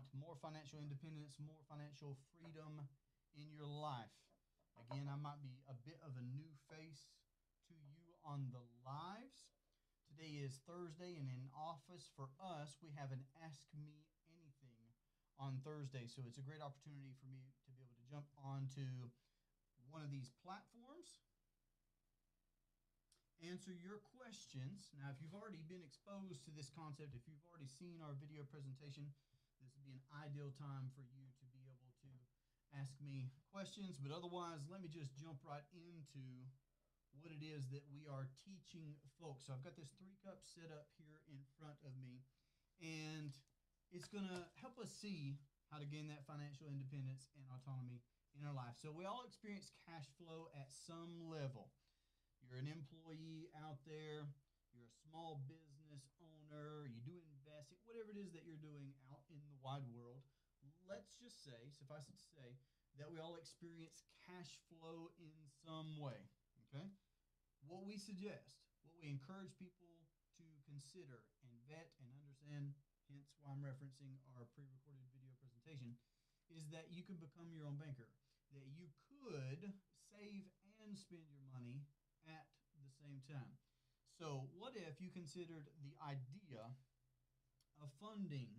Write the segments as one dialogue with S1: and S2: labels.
S1: want more financial independence, more financial freedom in your life. Again, I might be a bit of a new face to you on the lives. Today is Thursday, and in office for us, we have an Ask Me Anything on Thursday. So it's a great opportunity for me to be able to jump onto one of these platforms, answer your questions. Now, if you've already been exposed to this concept, if you've already seen our video presentation, this would be an ideal time for you to be able to ask me questions. But otherwise, let me just jump right into what it is that we are teaching folks. So I've got this 3-cup set up here in front of me, and it's going to help us see how to gain that financial independence and autonomy in our life. So we all experience cash flow at some level. You're an employee out there, you're a small business owner, you do investing, whatever it is that you're doing out in the wide world. Let's just say, suffice it to say, that we all experience cash flow in some way, okay? What we suggest, what we encourage people to consider and vet and understand, hence why I'm referencing our pre-recorded video presentation, is that you can become your own banker, that you could save and spend your money at the same time. So what if you considered the idea of funding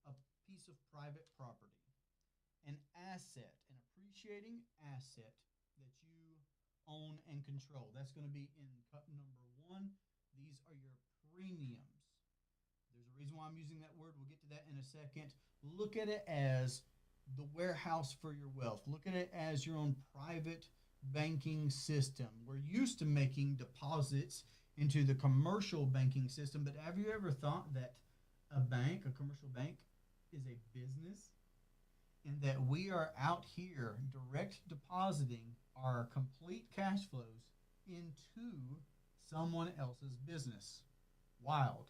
S1: a piece of private property, an asset, an appreciating asset that you own and control? That's going to be in cup number 1. These are your premiums. There's a reason why I'm using that word. We'll get to that in a second. Look at it as the warehouse for your wealth. Look at it as your own private banking system. We're used to making deposits into the commercial banking system, but have you ever thought that a bank, a commercial bank, is a business, and that we are out here direct depositing our complete cash flows into someone else's business? Wild.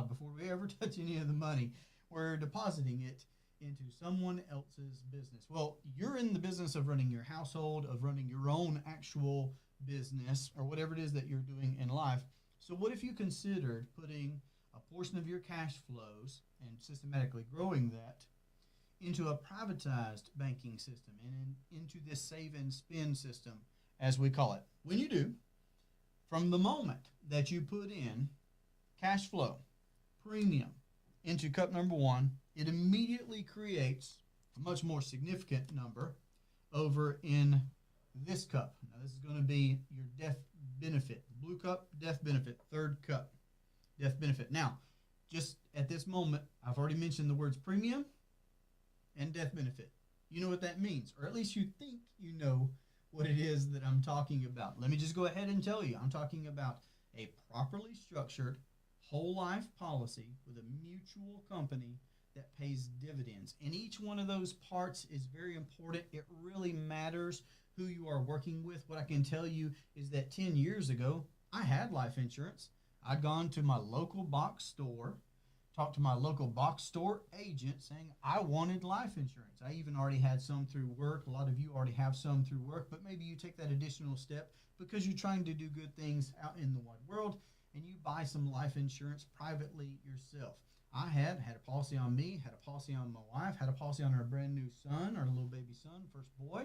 S1: Before we ever touch any of the money, we're depositing it into someone else's business. Well, you're in the business of running your household, of running your own actual business, or whatever it is that you're doing in life. So what if you considered putting a portion of your cash flows and systematically growing that into a privatized banking system and into this save and spend system, as we call it? When you do, from the moment that you put in cash flow, premium, into cup number 1, it immediately creates a much more significant number over in this cup. Now, this is going to be your death benefit. Blue cup, death benefit. 3rd cup, death benefit. Now, just at this moment, I've already mentioned the words premium and death benefit. You know what that means, or at least you think you know what it is that I'm talking about. Let me just go ahead and tell you. I'm talking about a properly structured whole life policy with a mutual company that pays dividends. And each one of those parts is very important. It really matters who you are working with. What I can tell you is that 10 years ago, I had life insurance. I'd gone to my local box store, talked to my local box store agent saying I wanted life insurance. I even already had some through work. A lot of you already have some through work, but maybe you take that additional step because you're trying to do good things out in the wide world, and you buy some life insurance privately yourself. I had a policy on me, had a policy on my wife, had a policy on our brand new son, our little baby son, first boy.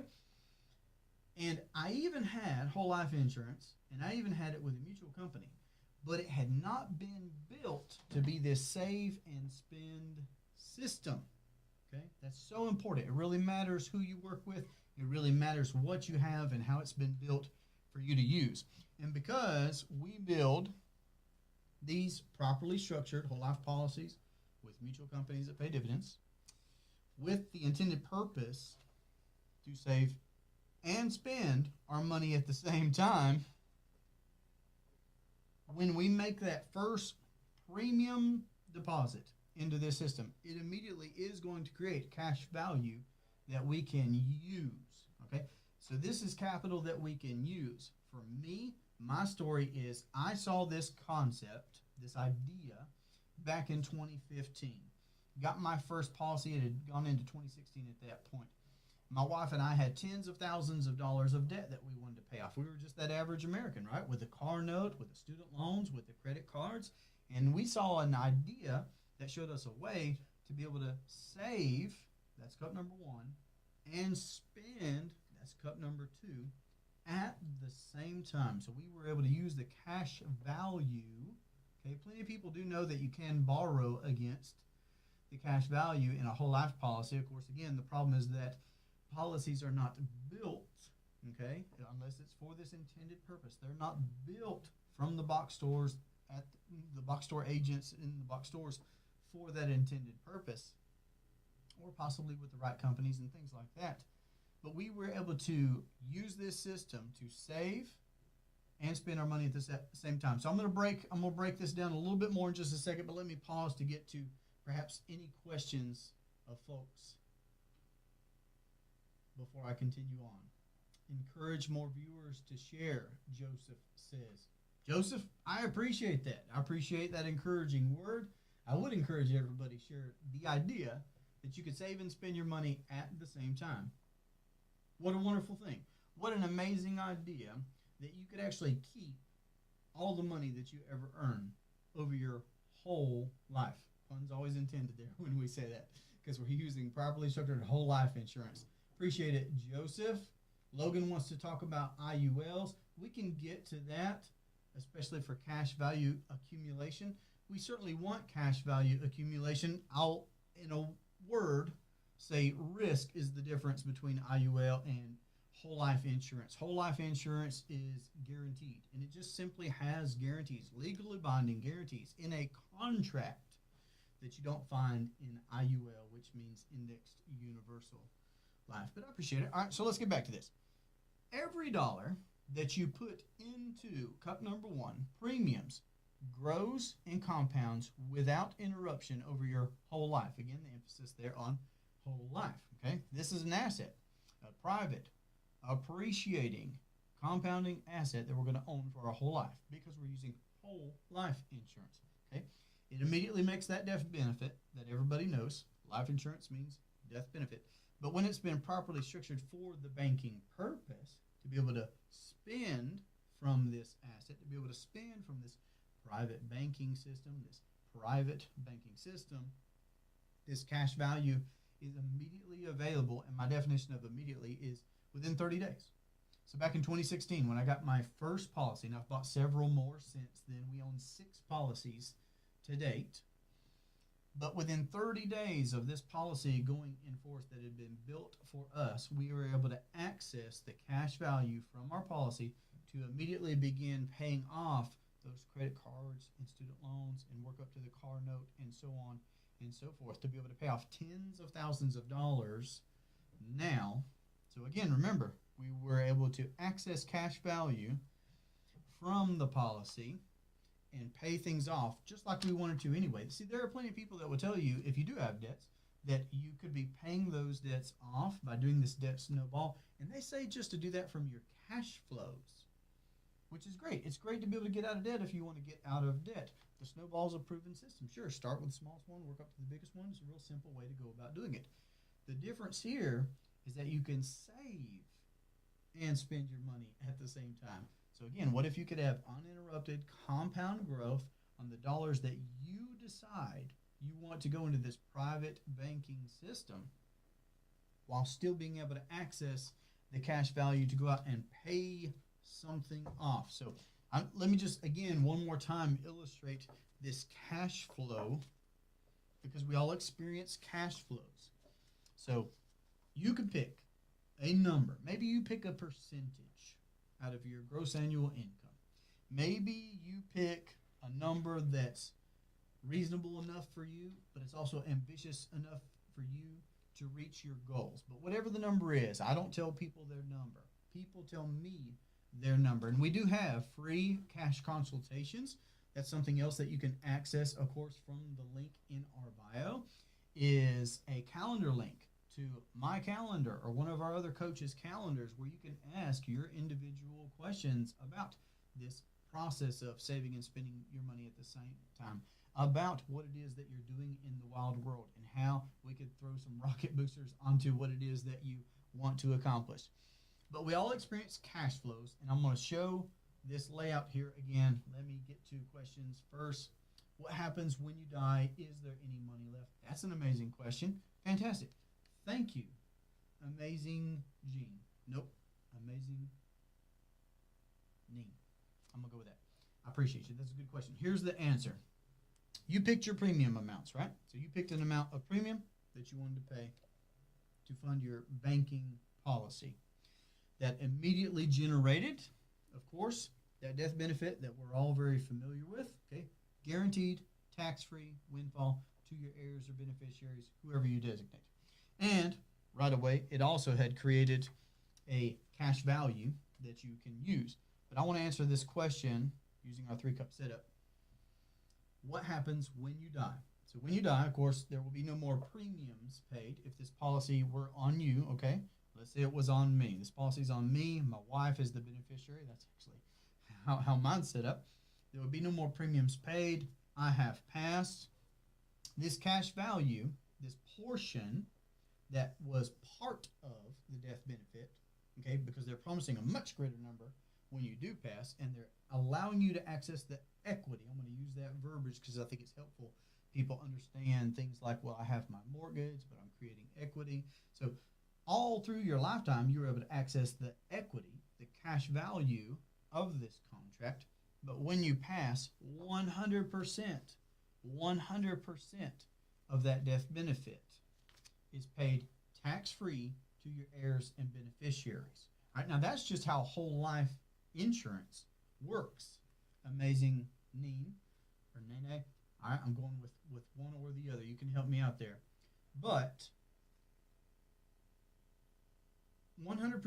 S1: And I even had whole life insurance, and I even had it with a mutual company. But it had not been built to be this save and spend system. Okay? That's so important. It really matters who you work with. It really matters what you have and how it's been built for you to use. And because we build these properly structured whole life policies with mutual companies that pay dividends with the intended purpose to save and spend our money at the same time, when we make that first premium deposit into this system, it immediately is going to create cash value that we can use. Okay, so this is capital that we can use. For me, my story is I saw this concept, this idea, back in 2015. Got my first policy. It had gone into 2016 at that point. My wife and I had tens of thousands of dollars of debt that we wanted to pay off. We were just that average American, right? With the car note, with the student loans, with the credit cards. And we saw an idea that showed us a way to be able to save, that's cup number one, and spend, that's cup number two, at the same time. So we were able to use the cash value. Okay, plenty of people do know that you can borrow against the cash value in a whole life policy. Of course, again, the problem is that policies are not built, okay, unless it's for this intended purpose. They're not built from the box stores at the box store agents in the box stores for that intended purpose, or possibly with the right companies and things like that. But we were able to use this system to save and spend our money at the same time. So I'm going to break this down a little bit more in just a second, but let me pause to get to perhaps any questions of folks before I continue on. Encourage more viewers to share, Joseph says. Joseph, I appreciate that. I appreciate that encouraging word. I would encourage everybody to share the idea that you could save and spend your money at the same time. What a wonderful thing. What an amazing idea that you could actually keep all the money that you ever earn over your whole life. Fun's always intended there when we say that, because we're using properly structured whole life insurance. Appreciate it, Joseph. Logan wants to talk about IULs. We can get to that, especially for cash value accumulation. We certainly want cash value accumulation. I'll, in a word, say risk is the difference between IUL and whole life insurance. Whole life insurance is guaranteed, and it just simply has guarantees, legally binding guarantees in a contract that you don't find in IUL, which means indexed universal life. But I appreciate it. All right, so let's get back to this. Every dollar that you put into cup number one, premiums, grows and compounds without interruption over your whole life. Again, the emphasis there on whole life. Okay, this is an asset, a private, appreciating, compounding asset that we're going to own for our whole life because we're using whole life insurance. Okay, it immediately makes that death benefit that everybody knows. Life insurance means death benefit. But when it's been properly structured for the banking purpose, to be able to spend from this asset, to be able to spend from this private banking system, this cash value is immediately available. And my definition of immediately is within 30 days. So back in 2016, when I got my first policy, and I've bought several more since then, we own 6 policies to date. But within 30 days of this policy going in force that had been built for us, we were able to access the cash value from our policy to immediately begin paying off those credit cards and student loans and work up to the car note and so on and so forth to be able to pay off tens of thousands of dollars now. So again, remember, we were able to access cash value from the policy and pay things off just like we wanted to anyway. See, there are plenty of people that will tell you, if you do have debts, that you could be paying those debts off by doing this debt snowball. And they say just to do that from your cash flows, which is great. It's great to be able to get out of debt if you want to get out of debt. The snowball is a proven system. Sure, start with the smallest one, work up to the biggest one. It's a real simple way to go about doing it. The difference here is that you can save and spend your money at the same time. So again, what if you could have uninterrupted compound growth on the dollars that you decide you want to go into this private banking system while still being able to access the cash value to go out and pay something off. So let me just, again, one more time illustrate this cash flow, because we all experience cash flows. So you could pick a number. Maybe you pick a percentage out of your gross annual income. Maybe you pick a number that's reasonable enough for you, but it's also ambitious enough for you to reach your goals. But whatever the number is, I don't tell people their number. People tell me their number. And we do have free cash consultations. That's something else that you can access, of course, from the link in our bio, is a calendar link to my calendar or one of our other coaches' calendars where you can ask your individual questions about this process of saving and spending your money at the same time, about what it is that you're doing in the wild world and how we could throw some rocket boosters onto what it is that you want to accomplish. But we all experience cash flows, and I'm going to show this layout here again. Let me get to questions first. What happens when you die? Is there any money left? That's an amazing question. Fantastic. Thank you. Amazing Gene. Nope. Amazing Neen. I'm going to go with that. I appreciate you. That's a good question. Here's the answer. You picked your premium amounts, right? So you picked an amount of premium that you wanted to pay to fund your banking policy. That immediately generated, of course, that death benefit that we're all very familiar with, okay? Guaranteed, tax-free windfall to your heirs or beneficiaries, whoever you designate. And right away, it also had created a cash value that you can use. But I want to answer this question using our 3-cup setup. What happens when you die? So when you die, of course, there will be no more premiums paid if this policy were on you, okay? Let's say it was on me. This policy's on me. My wife is the beneficiary. That's actually how mine's set up. There would be no more premiums paid. I have passed. This cash value, this portion that was part of the death benefit, okay, because they're promising a much greater number when you do pass, and they're allowing you to access the equity. I'm going to use that verbiage because I think it's helpful. People understand things like, well, I have my mortgage, but I'm creating equity. So all through your lifetime, you were able to access the equity, the cash value of this contract. But when you pass, 100% of that death benefit is paid tax-free to your heirs and beneficiaries. All right, now that's just how whole life insurance works. Amazing Neen or Nene. All right, I'm going with one or the other. You can help me out there. But 100%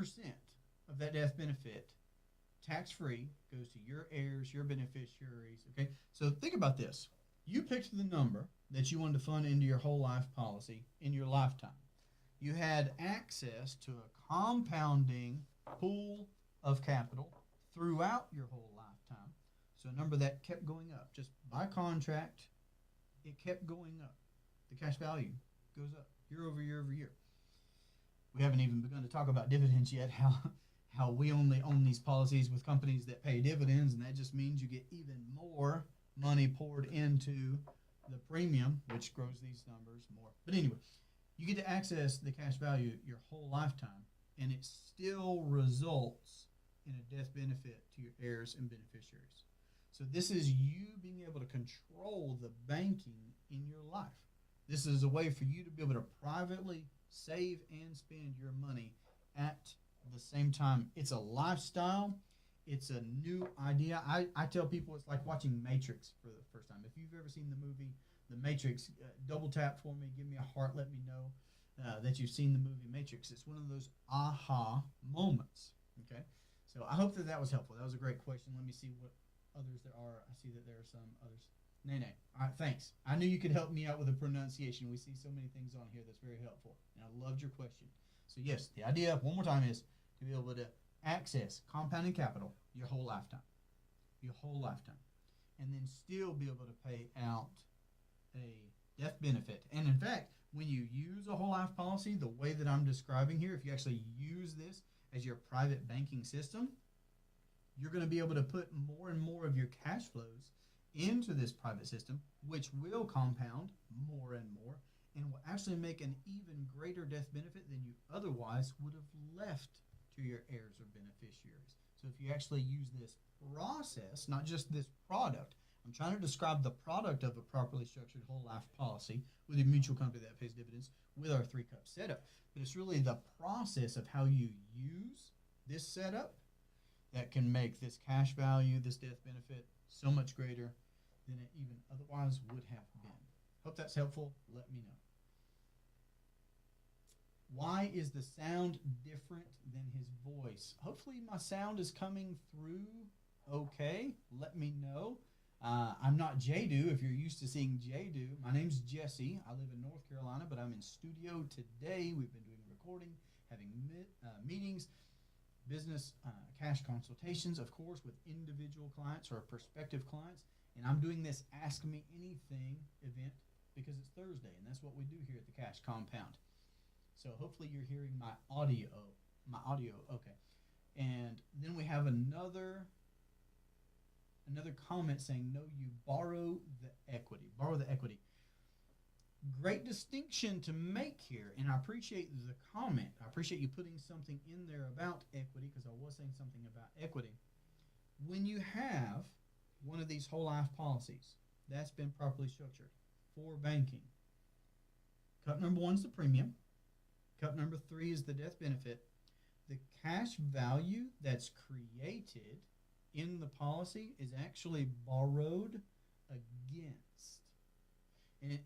S1: of that death benefit, tax-free, goes to your heirs, your beneficiaries, okay? So think about this. You picked the number that you wanted to fund into your whole life policy in your lifetime. You had access to a compounding pool of capital throughout your whole lifetime. So a number that kept going up. Just by contract, it kept going up. The cash value goes up year over year over year. We haven't even begun to talk about dividends yet, how we only own these policies with companies that pay dividends, and that just means you get even more money poured into the premium, which grows these numbers more. But anyway, you get to access the cash value your whole lifetime, and it still results in a death benefit to your heirs and beneficiaries. So this is you being able to control the banking in your life. This is a way for you to be able to privately save and spend your money at the same time. It's a lifestyle. It's a new idea. I tell people it's like watching Matrix for the first time. If you've ever seen the movie The Matrix, double tap for me, give me a heart, let me know that you've seen the movie Matrix. It's one of those aha moments. Okay, so I hope that was helpful. That was a great question. Let me see what others there are. I see that there are some others. Nene. All right, thanks. I knew you could help me out with the pronunciation. We see so many things on here that's very helpful, and I loved your question. So yes, the idea, one more time, is to be able to access compounding capital your whole lifetime, and then still be able to pay out a death benefit. And in fact, when you use a whole life policy the way that I'm describing here, if you actually use this as your private banking system, you're going to be able to put more and more of your cash flows into this private system, which will compound more and more, and will actually make an even greater death benefit than you otherwise would have left to your heirs or beneficiaries. So if you actually use this process, not just this product, I'm trying to describe the product of a properly structured whole life policy with a mutual company that pays dividends with our 3-cup setup. But it's really the process of how you use this setup that can make this cash value, this death benefit, so much greater than it even otherwise would have been. Hope that's helpful. Let me know. Why is the sound different than his voice? Hopefully my sound is coming through okay. Let me know. I'm not Jadu if you're used to seeing Jadu. My name's Jesse. I live in North Carolina, but I'm in studio today. We've been doing recording, having meetings, business cash consultations, of course, with individual clients or prospective clients. And I'm doing this Ask Me Anything event because it's Thursday, and that's what we do here at the Cash Compound. So hopefully you're hearing my audio. Okay. And then we have another another comment saying, no, you borrow the equity. Borrow the equity. Great distinction to make here, and I appreciate the comment. I appreciate you putting something in there about equity, because I was saying something about equity. When you have one of these whole life policies that's been properly structured for banking, cup number 1 is the premium. Cup number 3 is the death benefit. The cash value that's created in the policy is actually borrowed against.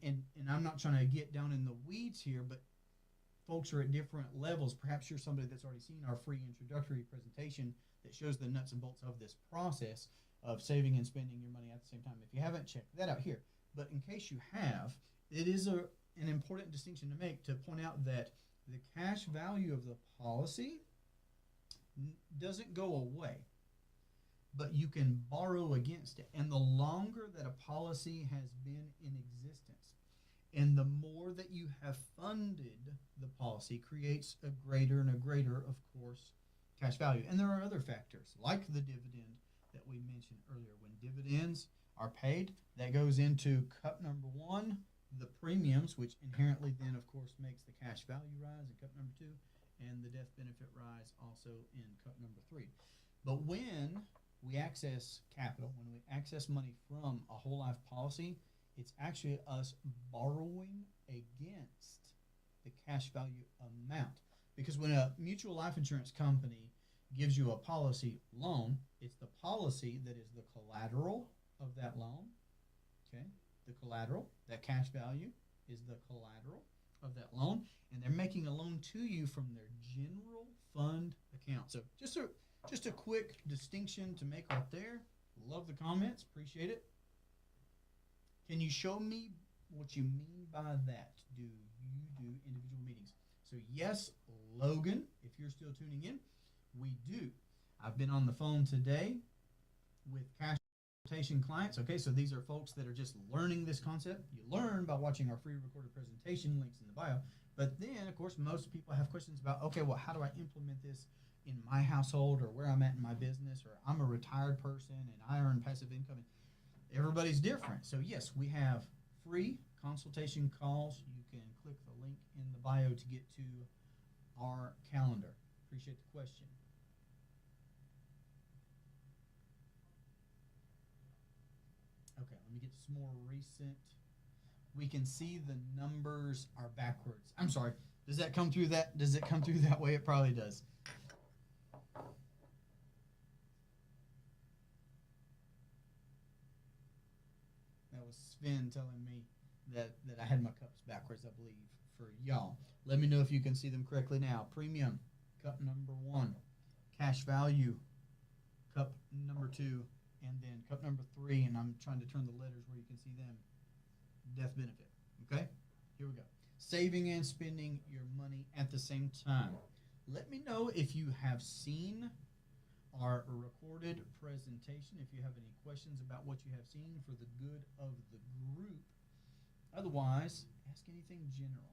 S1: And I'm not trying to get down in the weeds here, but folks are at different levels. Perhaps you're somebody that's already seen our free introductory presentation that shows the nuts and bolts of this process of saving and spending your money at the same time. If you haven't, checked that out here. But in case you have, it is an important distinction to make, to point out that the cash value of the policy doesn't go away, but you can borrow against it. And the longer that a policy has been in existence, and the more that you have funded the policy, creates a greater and a greater, of course, cash value. And there are other factors, like the dividend that we mentioned earlier. When dividends are paid, that goes into cup number 1, the premiums, which inherently then, of course, makes the cash value rise in cup number 2, and the death benefit rise also in cup number 3. But when we access capital, when we access money from a whole life policy, it's actually us borrowing against the cash value amount. Because when a mutual life insurance company gives you a policy loan, it's the policy that is the collateral of that loan. Okay, the collateral, that cash value is the collateral of that loan, and they're making a loan to you from their general fund account. So just a quick distinction to make right there. Love the comments, appreciate it. Can you show me what you mean by that? Do you do individual meetings? So yes, Logan, if you're still tuning in, we do. I've been on the phone today with cash consultation clients. Okay, so these are folks that are just learning this concept. You learn by watching our free recorded presentation, links in the bio. But then, of course, most people have questions about, okay, well, how do I implement this in my household, or where I'm at in my business, or I'm a retired person and I earn passive income. Everybody's different. So yes, we have free consultation calls. You can click the link in the bio to get to our calendar. Appreciate the question. Okay, let me get some more recent. We can see the numbers are backwards. I'm sorry. Does that come through that? Does it come through that way? It probably does. That was Sven telling me that I had my cups backwards, I believe, for y'all. Let me know if you can see them correctly now. Premium, cup number 1. Cash value, cup number 2. And then cup number 3, and I'm trying to turn the letters where you can see them. Death benefit. Okay? Here we go. Saving and spending your money at the same time. Let me know if you have seen our recorded presentation, if you have any questions about what you have seen for the good of the group. Otherwise, ask anything general.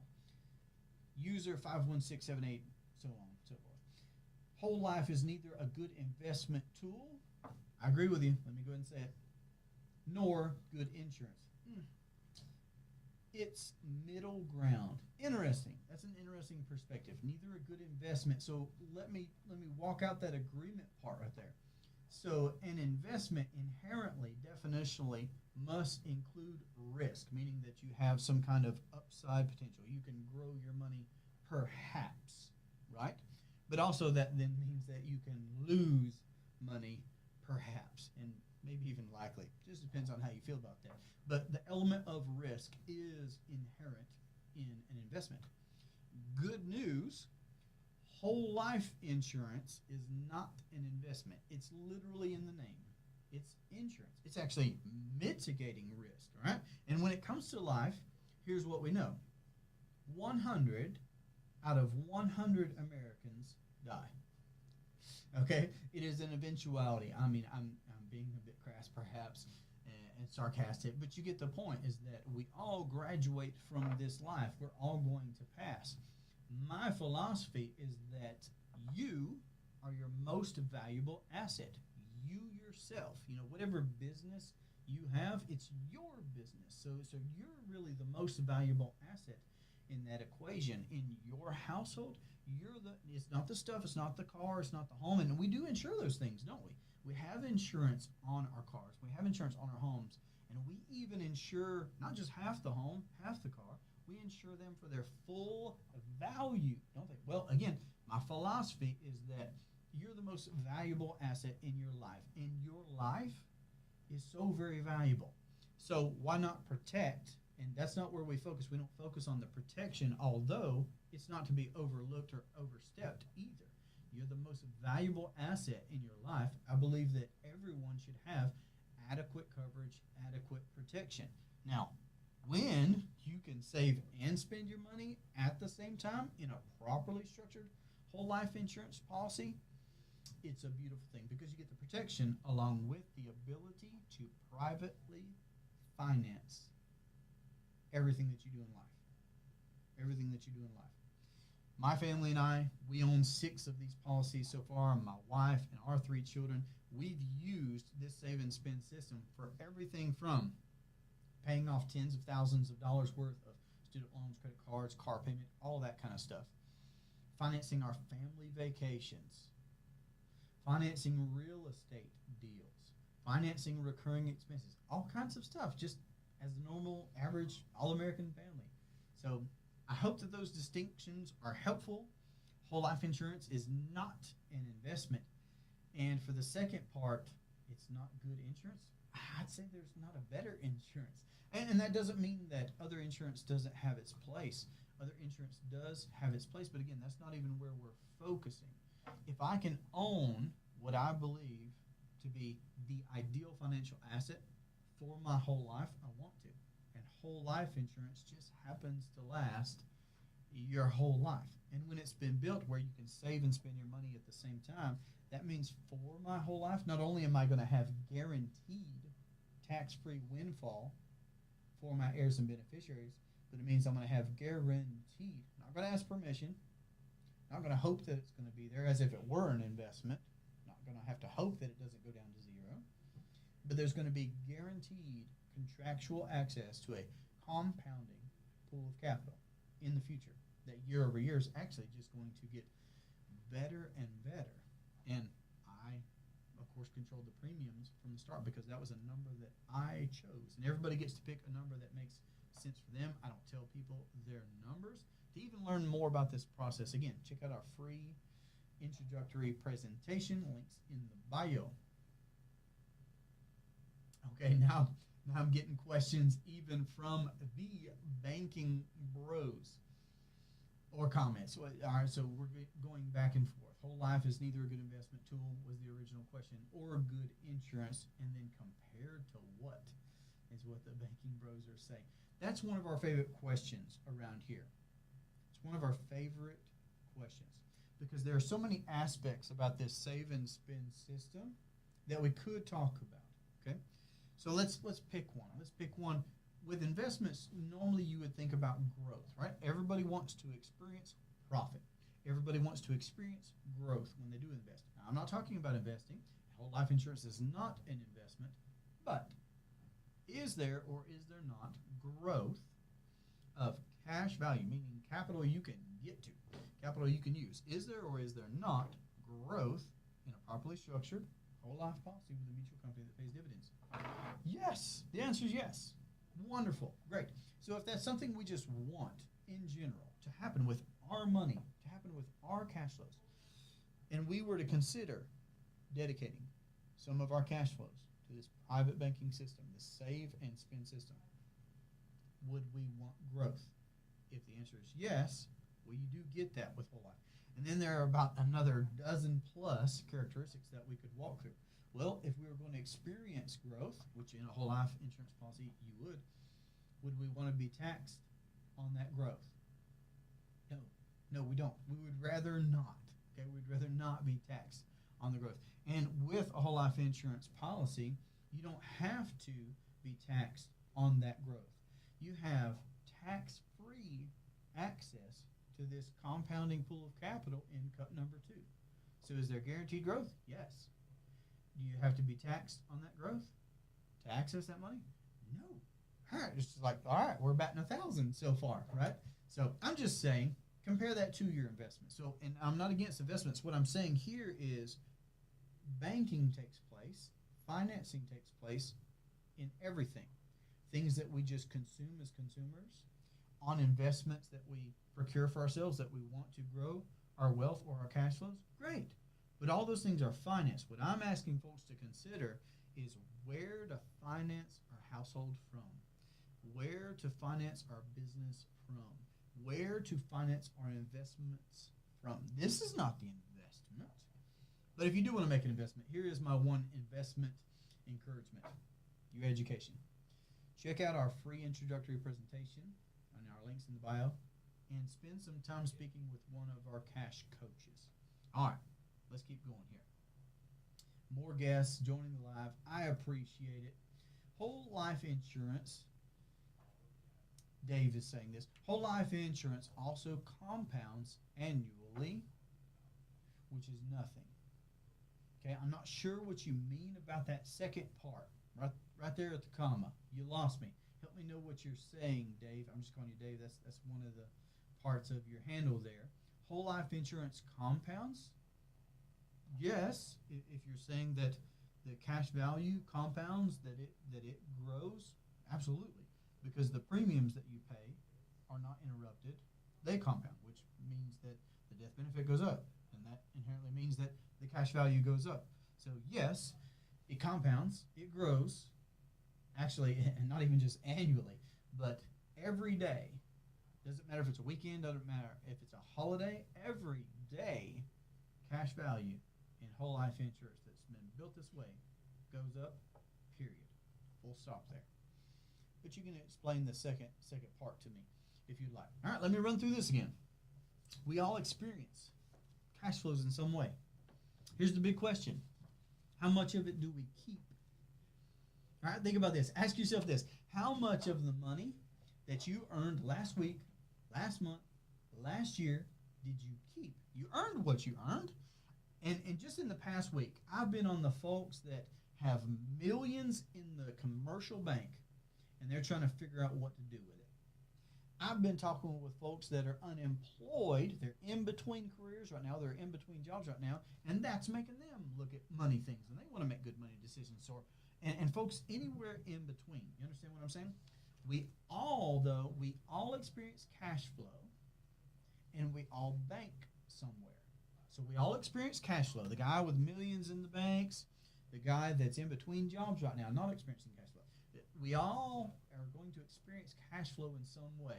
S1: User 51678, so on and so forth. Whole life is neither a good investment tool, I agree with you, let me go ahead and say it, nor good insurance. It's middle ground. Interesting. That's an interesting perspective. Neither a good investment. So let me walk out that agreement part right there. So an investment inherently, definitionally, must include risk, meaning that you have some kind of upside potential. You can grow your money perhaps, right? But also that then means that you can lose money perhaps, and maybe even likely. Just depends on how you feel about that. But the element of risk is inherent in an investment. Good news, whole life insurance is not an investment. It's literally in the name. It's insurance. It's actually mitigating risk, all right? And when it comes to life, here's what we know. 100 out of 100 Americans die. Okay? It is an eventuality. I mean, I'm being a bit crass perhaps and sarcastic, but you get the point, is that we all graduate from this life. We're all going to pass. My philosophy is that you are your most valuable asset. you yourself. Whatever business you have, it's your business. So you're really the most valuable asset in that equation. In your household, it's not the stuff, it's not the car, it's not the home. And we do insure those things, don't we? We have insurance on our cars, we have insurance on our homes, and we even insure not just half the home, half the car. We insure them for their full value, don't they? Well, again, my philosophy is that you're the most valuable asset in your life, and your life is so very valuable. So why not protect? And that's not where we focus. We don't focus on the protection, although it's not to be overlooked or overstepped either. You're the most valuable asset in your life. I believe that everyone should have adequate coverage, adequate protection. Now, when you can save and spend your money at the same time in a properly structured whole life insurance policy, it's a beautiful thing because you get the protection along with the ability to privately finance everything that you do in life. Everything that you do in life. My family and I, we own 6 of these policies so far. My wife and our 3 children, we've used this save and spend system for everything from paying off tens of thousands of dollars worth of student loans, credit cards, car payment, all that kind of stuff. Financing our family vacations. Financing real estate deals. Financing recurring expenses. All kinds of stuff, just as a normal, average, all-American family. So I hope that those distinctions are helpful. Whole life insurance is not an investment. And for the second part, it's not good insurance. I'd say there's not a better insurance. And that doesn't mean that other insurance doesn't have its place. Other insurance does have its place, but again, that's not even where we're focusing. If I can own what I believe to be the ideal financial asset for my whole life, I want to. And whole life insurance just happens to last your whole life. And when it's been built where you can save and spend your money at the same time, that means for my whole life, not only am I going to have guaranteed tax-free windfall for my heirs and beneficiaries, but it means I'm going to have guaranteed, not going to ask permission, not going to hope that it's going to be there as if it were an investment, not going to have to hope that it doesn't go down to zero, but there's going to be guaranteed contractual access to a compounding pool of capital in the future that year over year is actually just going to get better and better. And I, of course, controlled the premiums from the start because that was a number that I chose. And everybody gets to pick a number that makes sense for them. I don't tell people their numbers. To even learn more about this process, again, check out our free introductory presentation. Links in the bio. Okay, now I'm getting questions even from the banking bros or comments. All right, so we're going back and forth. Whole life is neither a good investment tool was the original question or good insurance, and then compared to what is what the banking bros are saying. That's one of our favorite questions around here. It's one of our favorite questions because there are so many aspects about this save and spend system that we could talk about. Okay, so let's pick one. Let's pick one. With investments, normally you would think about growth, right? Everybody wants to experience profit. Everybody wants to experience growth when they do invest. Now, I'm not talking about investing. Whole life insurance is not an investment, but is there or is there not growth of cash value, meaning capital you can get to, capital you can use? Is there or is there not growth in a properly structured whole life policy with a mutual company that pays dividends? Yes. The answer is yes. Wonderful. Great. So if that's something we just want in general to happen with our money, to happen with our cash flows, and we were to consider dedicating some of our cash flows to this private banking system, this save and spend system, would we want growth? If the answer is yes, well, you do get that with whole life. And then there are about another dozen plus characteristics that we could walk through. Well, if we were going to experience growth, which in a whole life insurance policy you would we want to be taxed on that growth? No, we don't. We would rather not. Okay, we'd rather not be taxed on the growth. And with a whole life insurance policy, you don't have to be taxed on that growth. You have tax-free access to this compounding pool of capital in cut number 2. So is there guaranteed growth? Yes. Do you have to be taxed on that growth to access that money? No. All right, it's just like, all right, we're batting 1,000 so far, right? So I'm just saying, compare that to your investment. So, and I'm not against investments. What I'm saying here is banking takes place, financing takes place in everything. Things that we just consume as consumers, on investments that we procure for ourselves that we want to grow our wealth or our cash flows, great. But all those things are finance. What I'm asking folks to consider is where to finance our household from, where to finance our business from, where to finance our investments from. This is not the investment. But if you do want to make an investment, here is my one investment encouragement: your education. Check out our free introductory presentation on our links in the bio and spend some time speaking with one of our cash coaches. All right, let's keep going here. More guests joining the live. I appreciate it. Whole life insurance. Dave is saying this. Whole life insurance also compounds annually, which is nothing. Okay, I'm not sure what you mean about that second part, right there at the comma. You lost me. Help me know what you're saying, Dave. I'm just calling you Dave. That's one of the parts of your handle there. Whole life insurance compounds. Yes, if you're saying that the cash value compounds, that it grows, absolutely, because the premiums that you pay are not interrupted. They compound, which means that the death benefit goes up, and that inherently means that the cash value goes up. So yes, it compounds, it grows, actually, and not even just annually, but every day. Doesn't matter if it's a weekend, doesn't matter if it's a holiday, every day cash value in whole life insurance that's been built this way goes up, period. Full stop there. But you can explain the second part to me if you'd like. All right, let me run through this again. We all experience cash flows in some way. Here's the big question. How much of it do we keep? All right, think about this. Ask yourself this. How much of the money that you earned last week, last month, last year did you keep? You earned what you earned. And just in the past week, I've been on the folks that have millions in the commercial bank, and they're trying to figure out what to do with it. I've been talking with folks that are unemployed. They're in between careers right now. They're in between jobs right now, and that's making them look at money things, and they want to make good money decisions. So, and folks anywhere in between. You understand what I'm saying? We all experience cash flow, and we all bank somewhere. So we all experience cash flow. The guy with millions in the banks, the guy that's in between jobs right now, not experiencing cash flow. We all are going to experience cash flow in some way.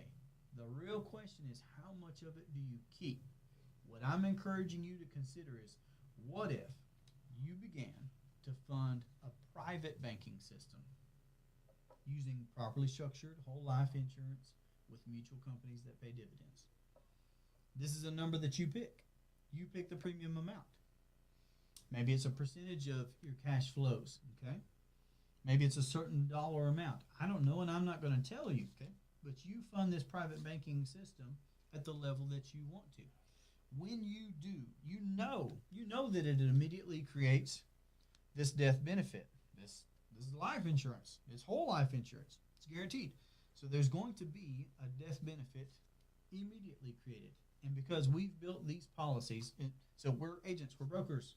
S1: The real question is, how much of it do you keep? What I'm encouraging you to consider is, what if you began to fund a private banking system using properly structured whole life insurance with mutual companies that pay dividends? This is a number that you pick. You pick the premium amount. Maybe it's a percentage of your cash flows, okay? Maybe it's a certain dollar amount. I don't know, and I'm not going to tell you, okay? But you fund this private banking system at the level that you want to. When you do, you know that it immediately creates this death benefit. This is life insurance. It's whole life insurance. It's guaranteed. So there's going to be a death benefit immediately created. And because we've built these policies, so we're agents, we're brokers,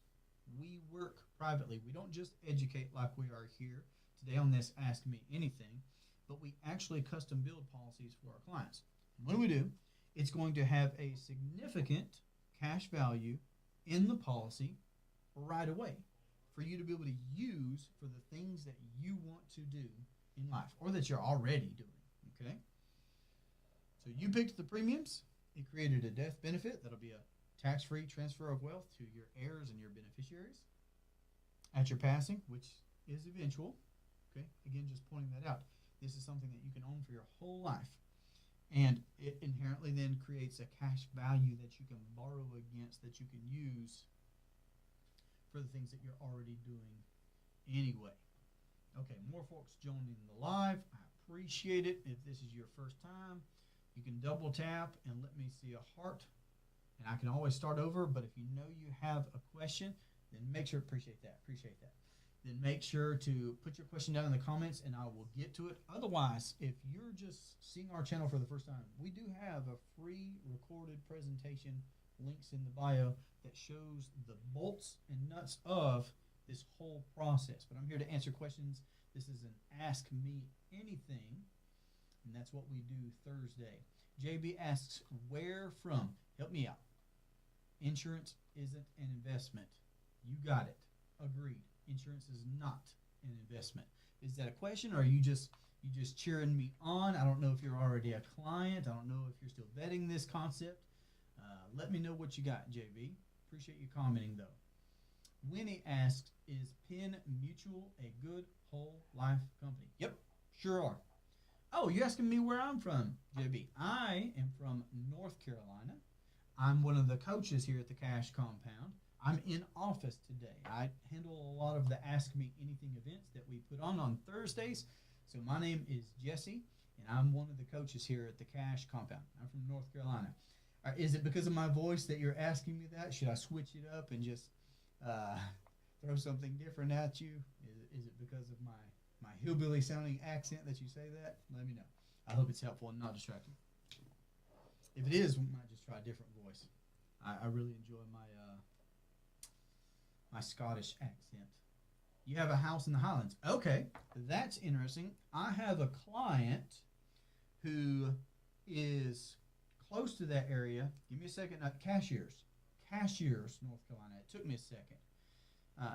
S1: we work privately. We don't just educate like we are here today on this Ask Me Anything, but we actually custom build policies for our clients. And when we do, it's going to have a significant cash value in the policy right away for you to be able to use for the things that you want to do in life or that you're already doing, okay? So you picked the premiums. It created a death benefit that'll be a tax-free transfer of wealth to your heirs and your beneficiaries at your passing, which is eventual. Okay, again, just pointing that out. This is something that you can own for your whole life. And it inherently then creates a cash value that you can borrow against, that you can use for the things that you're already doing anyway. Okay, more folks joining the live. I appreciate it. If this is your first time, you can double tap and let me see a heart. And I can always start over, but if you know you have a question, then make sure appreciate that. then make sure to put your question down in the comments and I will get to it. Otherwise, if you're just seeing our channel for the first time, we do have a free recorded presentation, links in the bio, that shows the bolts and nuts of this whole process. But I'm here to answer questions. This is an Ask Me Anything, and that's what we do Thursday. JB asks, where from? Help me out. Insurance isn't an investment. You got it. Agreed. Insurance is not an investment. Is that a question, or are you just cheering me on? I don't know if you're already a client. I don't know if you're still vetting this concept. Let me know what you got, JB. Appreciate you commenting, though. Winnie asks, is Penn Mutual a good whole life company? Yep, sure are. Oh, you're asking me where I'm from, JB. I am from North Carolina. I'm one of the coaches here at the Cash Compound. I'm in office today. I handle a lot of the Ask Me Anything events that we put on Thursdays. So my name is Jesse, and I'm one of the coaches here at the Cash Compound. I'm from North Carolina. Is it because of my voice that you're asking me that? Should I switch it up and just throw something different at you? Is it because of my hillbilly sounding accent that you say that? Let me know. I hope it's helpful and not distracting. If it is, we might just try a different voice. I really enjoy my Scottish accent. You have a house in the Highlands. Okay, that's interesting. I have a client who is close to that area. Give me a second. Cashiers, North Carolina. It took me a second.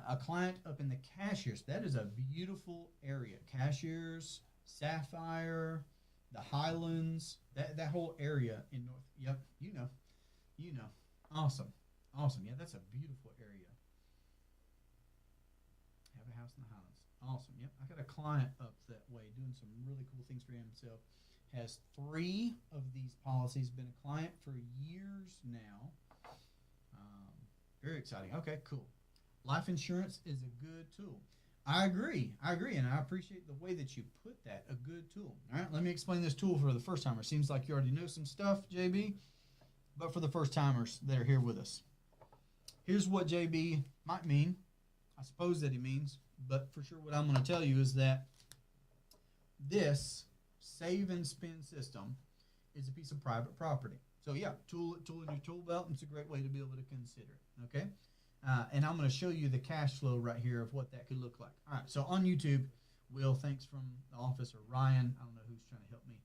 S1: A client up in the Cashiers. That is a beautiful area. Cashiers, Sapphire, the Highlands, that whole area in North. Yep, you know. Awesome. Yeah, that's a beautiful area. Have a house in the Highlands. Awesome. Yep, I got a client up that way doing some really cool things for himself. Has 3 of these policies. Been a client for years now. Very exciting. Okay, cool. Life insurance is a good tool. I agree, and I appreciate the way that you put that, a good tool. All right, let me explain this tool for the first timer. Seems like you already know some stuff, JB, but for the first timers that are here with us. Here's what JB might mean. I suppose that he means, but for sure what I'm going to tell you is that this save and spend system is a piece of private property. So yeah, tool in your tool belt, and it's a great way to be able to consider it, okay? And I'm going to show you the cash flow right here of what that could look like. All right, so on YouTube, Will, thanks from the office, or Ryan, I don't know who's trying to help me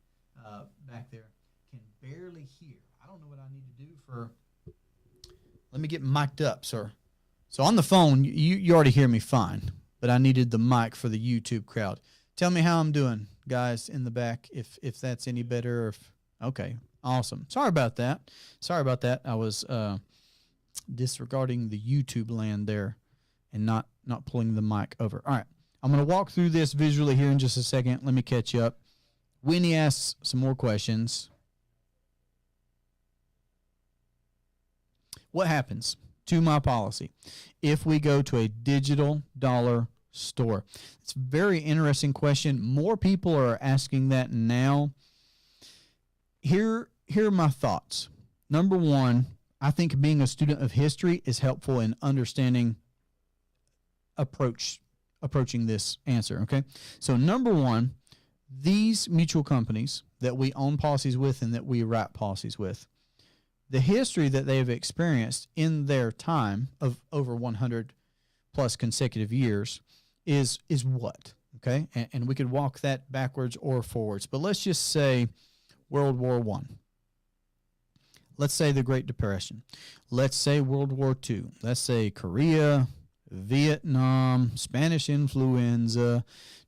S1: back there, can barely hear. I don't know what I need to do for, let me get mic'd up, sir. So on the phone, you already hear me fine, but I needed the mic for the YouTube crowd. Tell me how I'm doing, guys, in the back, if that's any better. Or okay, awesome. Sorry about that. I was disregarding the YouTube land there and not pulling the mic over. All right, I'm going to walk through this visually here in just a second. Let me catch you up. Winnie asks some more questions. What happens to my policy if we go to a digital dollar store? It's a very interesting question. More people are asking that now. Here are my thoughts. Number one, I think being a student of history is helpful in understanding approaching this answer, okay? So number one, these mutual companies that we own policies with and that we write policies with, the history that they've experienced in their time of over 100 plus consecutive years is what, okay? And we could walk that backwards or forwards, but let's just say World War I. Let's say the Great Depression. Let's say World War II. Let's say Korea, Vietnam, Spanish influenza,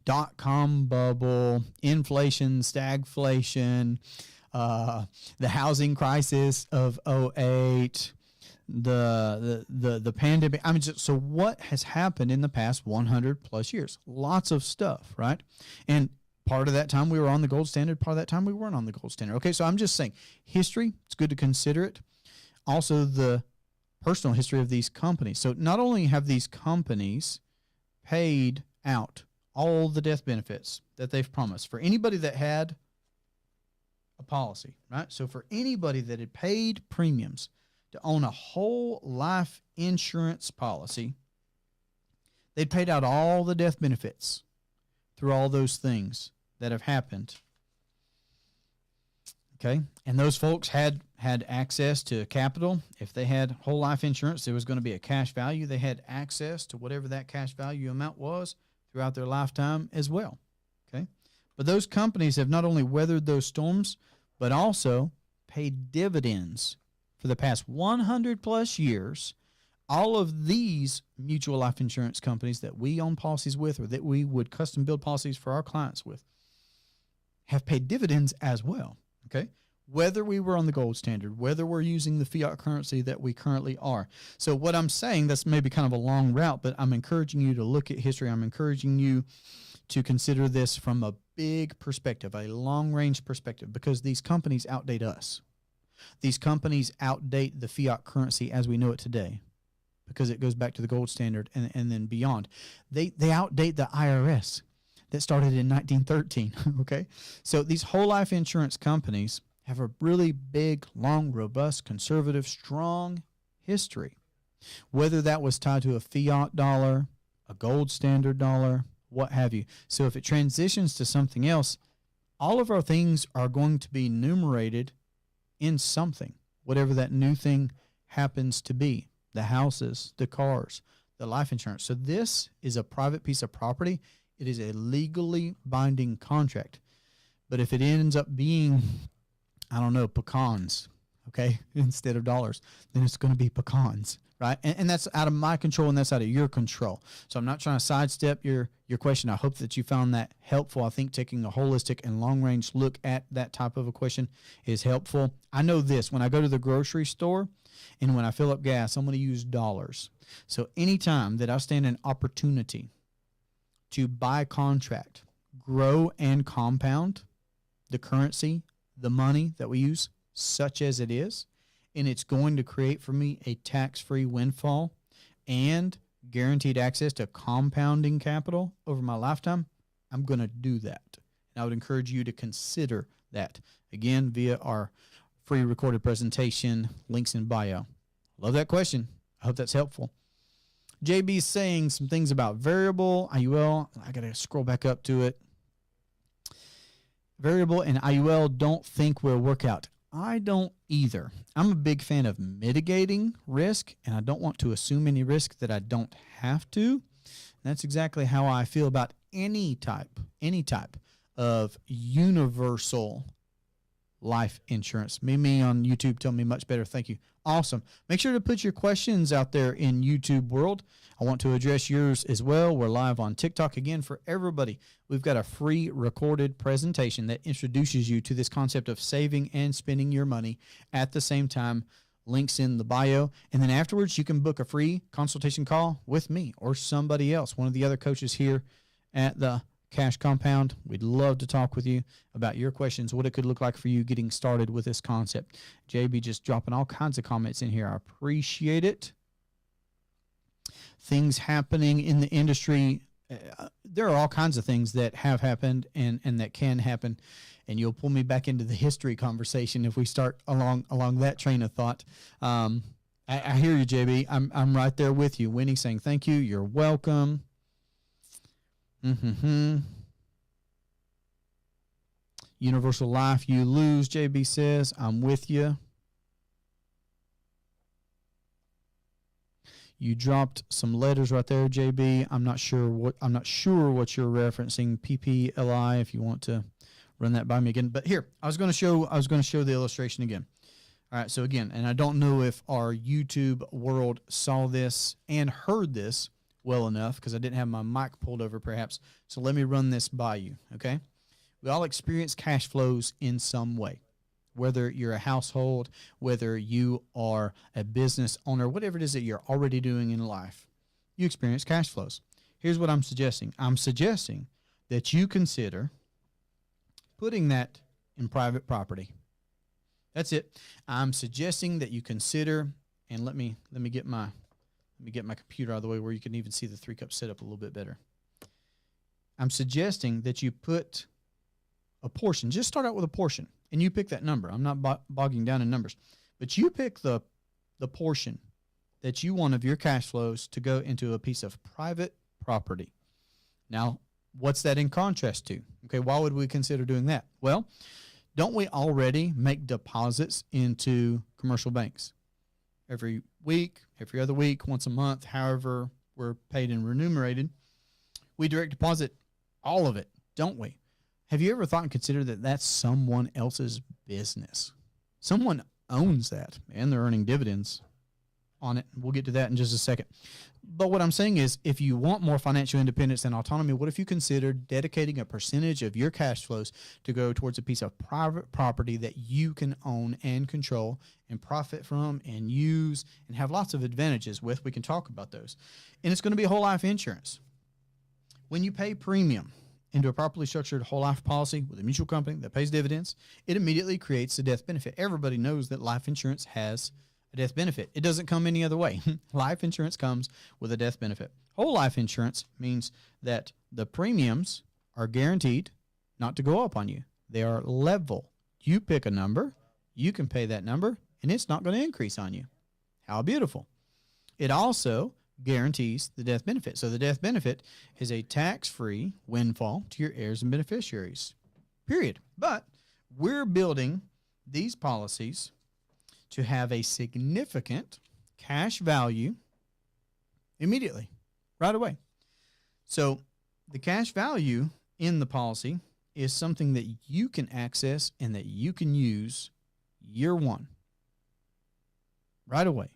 S1: dot-com bubble, inflation, stagflation, the housing crisis of '08, the pandemic. I mean, so what has happened in the past 100 plus years? Lots of stuff, right? And part of that time we were on the gold standard, part of that time we weren't on the gold standard. Okay, so I'm just saying, history, it's good to consider it. Also, the personal history of these companies. So not only have these companies paid out all the death benefits that they've promised for anybody that had a policy, right? So for anybody that had paid premiums to own a whole life insurance policy, They'd paid out all the death benefits through all those things that have happened. Okay, and those folks had access to capital. If they had whole life insurance, there was going to be a cash value. They had access to whatever that cash value amount was throughout their lifetime as well. Okay, but those companies have not only weathered those storms, but also paid dividends for the past 100 plus years. All of these mutual life insurance companies that we own policies with, or that we would custom build policies for our clients with, have paid dividends as well. Okay, whether we were on the gold standard, whether we're using the fiat currency that we currently are. So what I'm saying, that's maybe kind of a long route, but I'm encouraging you to look at history. I'm encouraging you to consider this from a big perspective, a long-range perspective, because these companies outdate us. These companies outdate the fiat currency as we know it today, because it goes back to the gold standard and then beyond. They outdate the IRS that started in 1913, okay? So these whole life insurance companies have a really big, long, robust, conservative, strong history. Whether that was tied to a fiat dollar, a gold standard dollar, what have you. So if it transitions to something else, all of our things are going to be numerated in something, whatever that new thing happens to be. The houses, the cars, the life insurance. So this is a private piece of property. It is a legally binding contract. But if it ends up being, I don't know, pecans, okay, instead of dollars, then it's going to be pecans, right? And that's out of my control, and that's out of your control. So I'm not trying to sidestep your question. I hope that you found that helpful. I think taking a holistic and long-range look at that type of a question is helpful. I know this. When I go to the grocery store and when I fill up gas, I'm going to use dollars. So anytime that I stand an opportunity to buy contract, grow and compound the currency, the money that we use, such as it is, and it's going to create for me a tax-free windfall and guaranteed access to compounding capital over my lifetime, I'm going to do that. And I would encourage you to consider that, again, via our free recorded presentation, links in bio. Love that question. I hope that's helpful. JB's saying some things about variable, IUL. I got to scroll back up to it. Variable and IUL don't think will work out. I don't either. I'm a big fan of mitigating risk, and I don't want to assume any risk that I don't have to. And that's exactly how I feel about any type of universal life insurance. Mimi on YouTube told me much better. Thank you. Awesome. Make sure to put your questions out there in YouTube world. I want to address yours as well. We're live on TikTok again for everybody. We've got a free recorded presentation that introduces you to this concept of saving and spending your money at the same time. Links in the bio. And then afterwards, you can book a free consultation call with me or somebody else, one of the other coaches here at the Cash Compound. We'd love to talk with you about your questions, what it could look like for you getting started with this concept. JB just dropping all kinds of comments in here. I appreciate it. Things happening in the industry. There are all kinds of things that have happened and that can happen. And you'll pull me back into the history conversation if we start along that train of thought. I hear you, JB. I'm right there with you. Winnie saying thank you. You're welcome. Universal life, you lose, JB says. I'm with you. You dropped some letters right there, JB. I'm not sure what you're referencing. PPLI, if you want to run that by me again. But here, I was going to show the illustration again. All right, so again, and I don't know if our YouTube world saw this and heard this well enough because I didn't have my mic pulled over perhaps. So let me run this by you, okay? We all experience cash flows in some way, whether you're a household, whether you are a business owner, whatever it is that you're already doing in life, you experience cash flows. Here's what I'm suggesting. I'm suggesting that you consider putting that in private property. That's it. I'm suggesting that you consider, and let me get my computer out of the way where you can even see the 3-cup setup a little bit better. I'm suggesting that you put a portion. Just start out with a portion, and you pick that number. I'm not bogging down in numbers, but you pick the portion that you want of your cash flows to go into a piece of private property. Now, what's that in contrast to? Okay, why would we consider doing that? Well, don't we already make deposits into commercial banks? Every week, every other week, once a month, however we're paid and remunerated, we direct deposit all of it, don't we? Have you ever thought and considered that that's someone else's business? Someone owns that, and they're earning dividends on it. We'll get to that in just a second. But what I'm saying is, if you want more financial independence and autonomy, what if you considered dedicating a percentage of your cash flows to go towards a piece of private property that you can own and control and profit from and use and have lots of advantages with? We can talk about those. And it's going to be whole life insurance. When you pay premium into a properly structured whole life policy with a mutual company that pays dividends, it immediately creates a death benefit. Everybody knows that life insurance has a death benefit. It doesn't come any other way. Life insurance comes with a death benefit. Whole life insurance means that the premiums are guaranteed not to go up on you. They are level. You pick a number, you can pay that number, and it's not going to increase on you. How beautiful. It also guarantees the death benefit. So the death benefit is a tax-free windfall to your heirs and beneficiaries, period. But we're building these policies to have a significant cash value immediately, right away. So the cash value in the policy is something that you can access and that you can use year one, right away.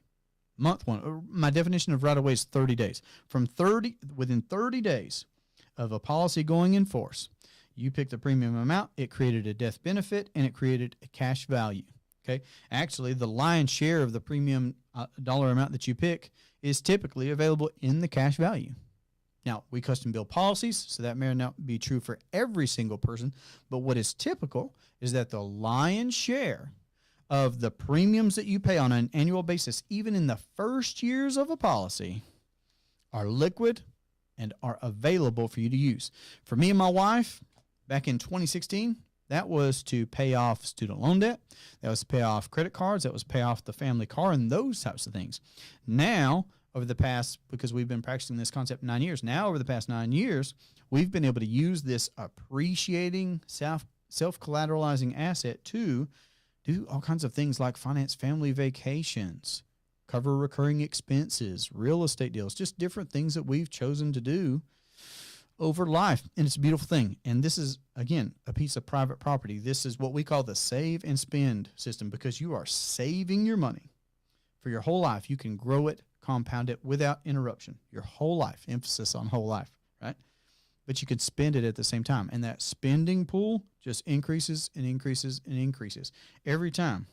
S1: Month one. My definition of right away is 30 days. Within 30 days of a policy going in force, you pick the premium amount, it created a death benefit, and it created a cash value. Okay. Actually, the lion's share of the premium dollar amount that you pick is typically available in the cash value. Now, we custom build policies, so that may not be true for every single person, but what is typical is that the lion's share of the premiums that you pay on an annual basis, even in the first years of a policy, are liquid and are available for you to use. For me and my wife, back in 2016, that was to pay off student loan debt. That was to pay off credit cards. That was pay off the family car and those types of things. Now, over the past, because we've been practicing this concept 9 years, now over the past 9 years, we've been able to use this appreciating self-collateralizing asset to do all kinds of things like finance family vacations, cover recurring expenses, real estate deals, just different things that we've chosen to do over life. And it's a beautiful thing. And this is, again, a piece of private property. This is what we call the save and spend system, because you are saving your money for your whole life. You can grow it, compound it without interruption. Your whole life, emphasis on whole life, right? But you could spend it at the same time. And that spending pool just increases and increases and increases. Every time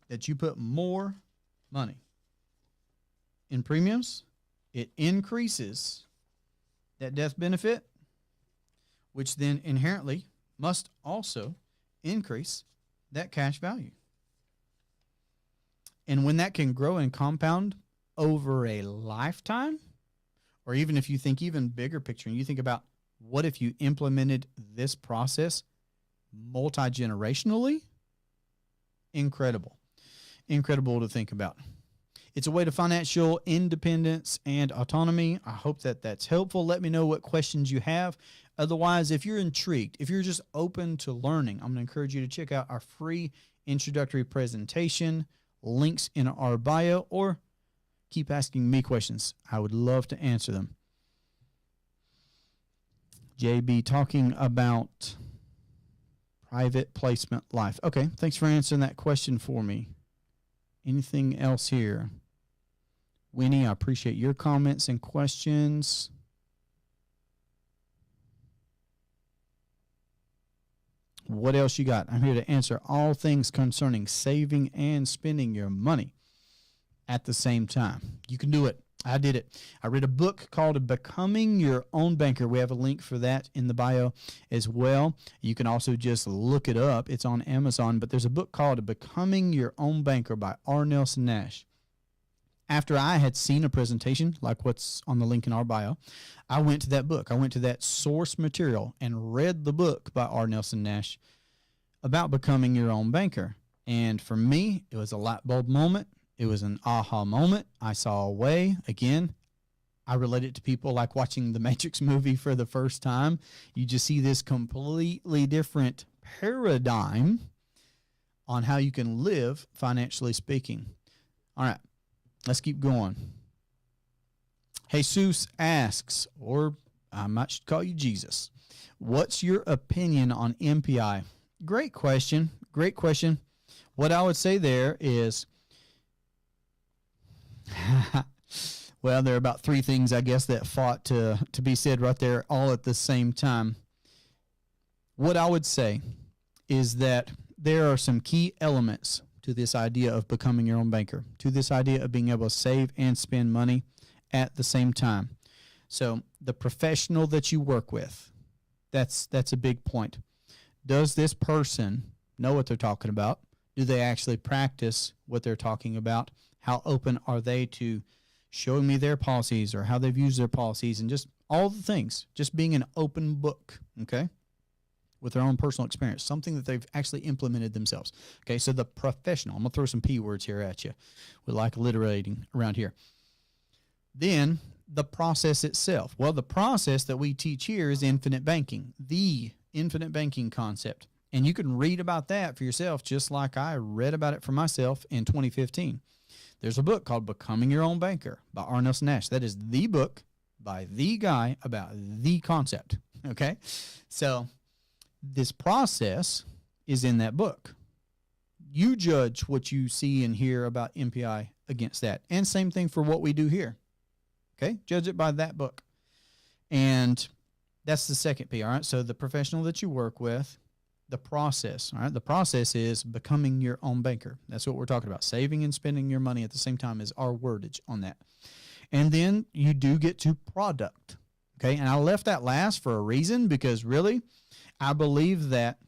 S1: that you put more money in premiums, it increases that death benefit, which then inherently must also increase that cash value. And when that can grow and compound over a lifetime, or even if you think even bigger picture and you think about what if you implemented this process multi-generationally, incredible to think about. It's a way to financial independence and autonomy. I hope that that's helpful. Let me know what questions you have. Otherwise, if you're intrigued, if you're just open to learning, I'm going to encourage you to check out our free introductory presentation, links in our bio, or keep asking me questions. I would love to answer them. JB talking about private placement life. Okay, thanks for answering that question for me. Anything else here? Winnie, I appreciate your comments and questions. What else you got? I'm here to answer all things concerning saving and spending your money at the same time. You can do it. I did it. I read a book called Becoming Your Own Banker. We have a link for that in the bio as well. You can also just look it up. It's on Amazon, but there's a book called Becoming Your Own Banker by R. Nelson Nash. After I had seen a presentation like what's on the link in our bio, I went to that book. I went to that source material and read the book by R. Nelson Nash about becoming your own banker. And for me, it was a light bulb moment. It was an aha moment. I saw a way. Again, I relate it to people like watching the Matrix movie for the first time. You just see this completely different paradigm on how you can live financially speaking. All right, let's keep going. Jesus asks, or I might call you Jesus, what's your opinion on MPI? Great question. Great question. What I would say there is, well, there are about three things, I guess, that fought to be said right there all at the same time. What I would say is that there are some key elements to this idea of becoming your own banker, to this idea of being able to save and spend money at the same time. So the professional that you work with, that's a big point. Does this person know what they're talking about? Do they actually practice what they're talking about? How open are they to showing me their policies or how they've used their policies and just all the things, just being an open book, okay, with their own personal experience, something that they've actually implemented themselves. Okay, so the professional, I'm going to throw some P words here at you. We like alliterating around here. Then the process itself. Well, the process that we teach here is infinite banking, the infinite banking concept. And you can read about that for yourself, just like I read about it for myself in 2015. There's a book called Becoming Your Own Banker by R. Nelson Nash. That is the book by the guy about the concept, okay? So this process is in that book. You judge what you see and hear about MPI against that. And same thing for what we do here, okay? Judge it by that book. And that's the second P, all right? So the professional that you work with, the process, all right? The process is becoming your own banker. That's what we're talking about. Saving and spending your money at the same time is our wordage on that. And then you do get to product, okay? And I left that last for a reason because really, I believe that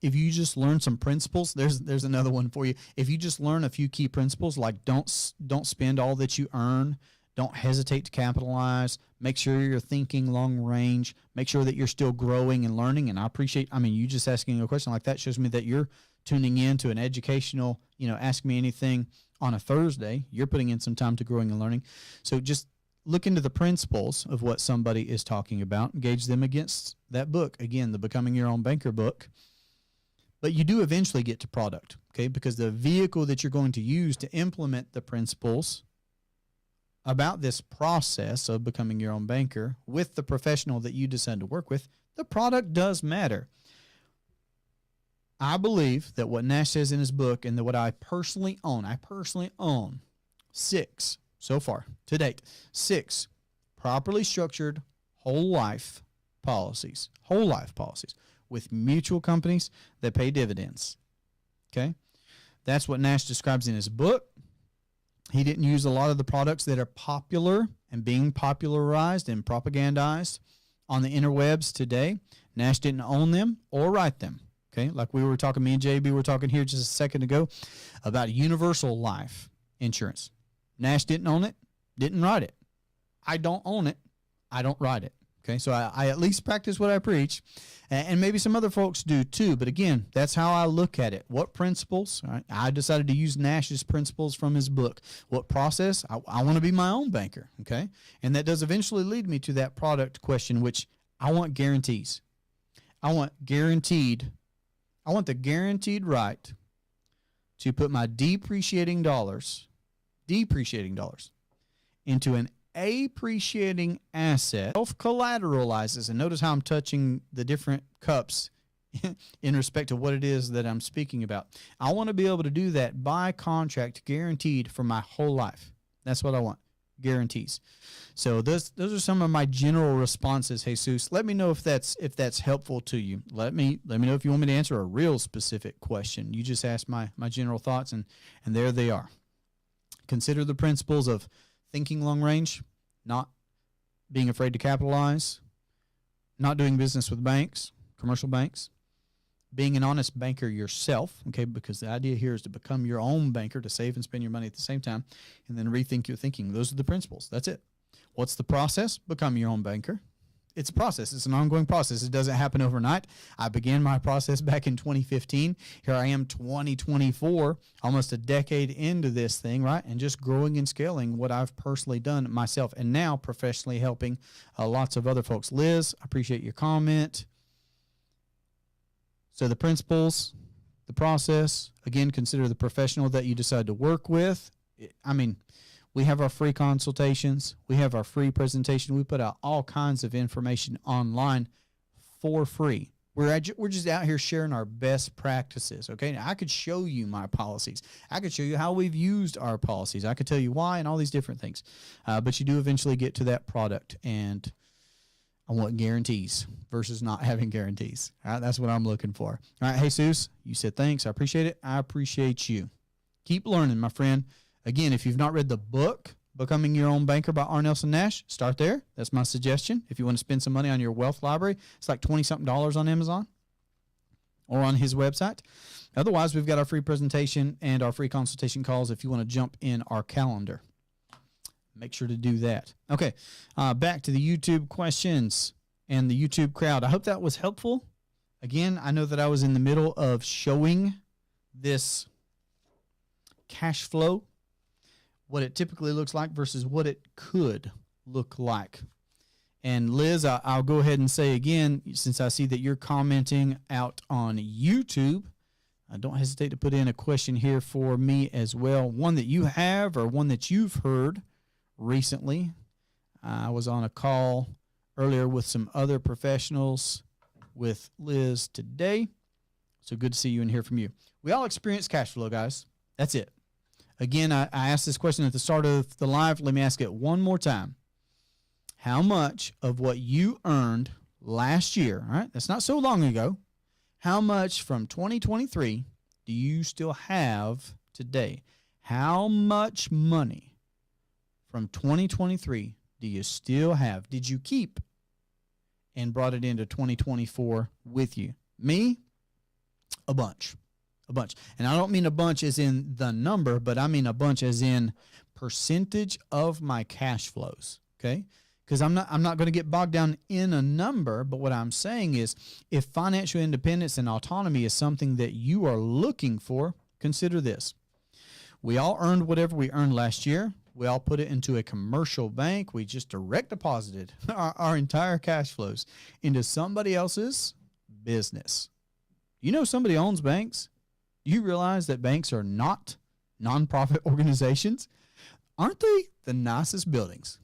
S1: if you just learn some principles, there's another one for you. If you just learn a few key principles like don't spend all that you earn, don't hesitate to capitalize, make sure you're thinking long range, make sure that you're still growing and learning. And I appreciate, you just asking a question like that shows me that you're tuning in to an educational, ask me anything on a Thursday. You're putting in some time to growing and learning. So just look into the principles of what somebody is talking about, engage them against that book. Again, the Becoming Your Own Banker book. But you do eventually get to product, okay? Because the vehicle that you're going to use to implement the principles about this process of becoming your own banker with the professional that you decide to work with, the product does matter. I believe that what Nash says in his book and that what I personally own 6 so far to date, 6 properly structured whole life policies with mutual companies that pay dividends. Okay? That's what Nash describes in his book. He didn't use a lot of the products that are popular and being popularized and propagandized on the interwebs today. Nash didn't own them or write them. Okay, like we were talking, me and JB were talking here just a second ago about universal life insurance. Nash didn't own it, didn't write it. I don't own it, I don't write it. Okay, so I at least practice what I preach, and maybe some other folks do too. But again, that's how I look at it. What principles? All right, I decided to use Nash's principles from his book. What process? I want to be my own banker. Okay, and that does eventually lead me to that product question, which I want guarantees. I want the guaranteed right to put my depreciating dollars into an appreciating asset, self-collateralizes, and notice how I'm touching the different cups in respect to what it is that I'm speaking about. I want to be able to do that by contract, guaranteed for my whole life. That's what I want, guarantees. So those are some of my general responses, Jesus. Let me know if that's helpful to you. Let me know if you want me to answer a real specific question. You just asked my general thoughts, and there they are. Consider the principles of thinking long range, not being afraid to capitalize, not doing business with banks, commercial banks, being an honest banker yourself, okay, because the idea here is to become your own banker, to save and spend your money at the same time, and then rethink your thinking. Those are the principles. That's it. What's the process? Become your own banker. it's a process. It's an ongoing process. It doesn't happen overnight. I began my process back in 2015. Here I am 2024, almost a decade into this thing, right? And just growing and scaling what I've personally done myself and now professionally helping lots of other folks. Liz, I appreciate your comment. So the principles, the process, again, consider the professional that you decide to work with. I mean, we have our free consultations. We have our free presentation. We put out all kinds of information online for free. We're just out here sharing our best practices, okay? Now, I could show you my policies. I could show you how we've used our policies. I could tell you why and all these different things. But you do eventually get to that product, and I want guarantees versus not having guarantees. All right, that's what I'm looking for. All right, Jesus, you said thanks. I appreciate it. I appreciate you. Keep learning, my friend. Again, if you've not read the book, Becoming Your Own Banker by R. Nelson Nash, start there. That's my suggestion. If you want to spend some money on your wealth library, it's like $20-something on Amazon or on his website. Otherwise, we've got our free presentation and our free consultation calls if you want to jump in our calendar. Make sure to do that. Okay, back to the YouTube questions and the YouTube crowd. I hope that was helpful. Again, I know that I was in the middle of showing this cash flow, what it typically looks like versus what it could look like. And Liz, I'll go ahead and say again, since I see that you're commenting out on YouTube, don't hesitate to put in a question here for me as well. One that you have or one that you've heard recently. I was on a call earlier with some other professionals with Liz today. So good to see you and hear from you. We all experience cash flow, guys. That's it. Again, I asked this question at the start of the live. Let me ask it one more time. How much of what you earned last year, all right, that's not so long ago, how much from 2023 do you still have today? How much money from 2023 do you still have? Did you keep and brought it into 2024 with you? Me, a bunch. A bunch. And I don't mean a bunch as in the number, but I mean a bunch as in percentage of my cash flows, okay? Because I'm not going to get bogged down in a number, but what I'm saying is if financial independence and autonomy is something that you are looking for, consider this. We all earned whatever we earned last year. We all put it into a commercial bank. We just direct deposited our entire cash flows into somebody else's business. You know somebody owns banks? You realize that banks are not nonprofit organizations? Aren't they the nicest buildings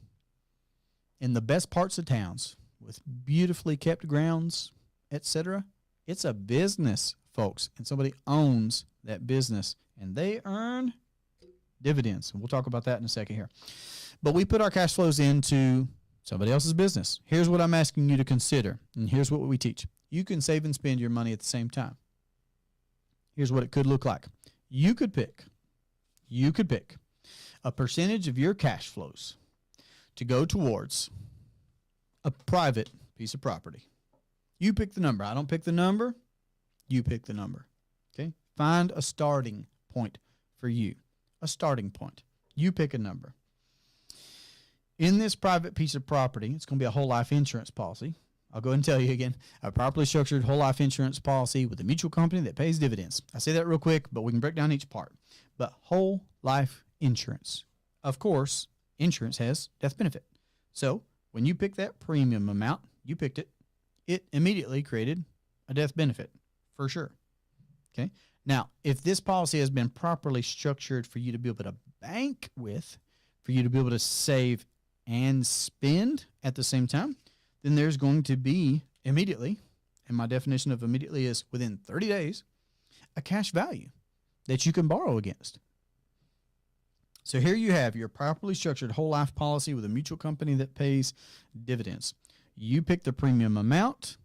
S1: in the best parts of towns with beautifully kept grounds, etc.? It's a business, folks, and somebody owns that business, and they earn dividends. And we'll talk about that in a second here. But we put our cash flows into somebody else's business. Here's what I'm asking you to consider, and here's what we teach. You can save and spend your money at the same time. Here's what it could look like. You could pick a percentage of your cash flows to go towards a private piece of property. You pick the number. I don't pick the number. You pick the number. Okay? Find a starting point for you. A starting point. You pick a number. In this private piece of property, it's going to be a whole life insurance policy. I'll go ahead and tell you again, a properly structured whole life insurance policy with a mutual company that pays dividends. I say that real quick, but we can break down each part. But whole life insurance. Of course, insurance has death benefit. So when you pick that premium amount, you picked it, it immediately created a death benefit for sure. Okay. Now, if this policy has been properly structured for you to be able to bank with, for you to be able to save and spend at the same time, then there's going to be immediately, and my definition of immediately is within 30 days, a cash value that you can borrow against. So here you have your properly structured whole life policy with a mutual company that pays dividends. You pick the premium amount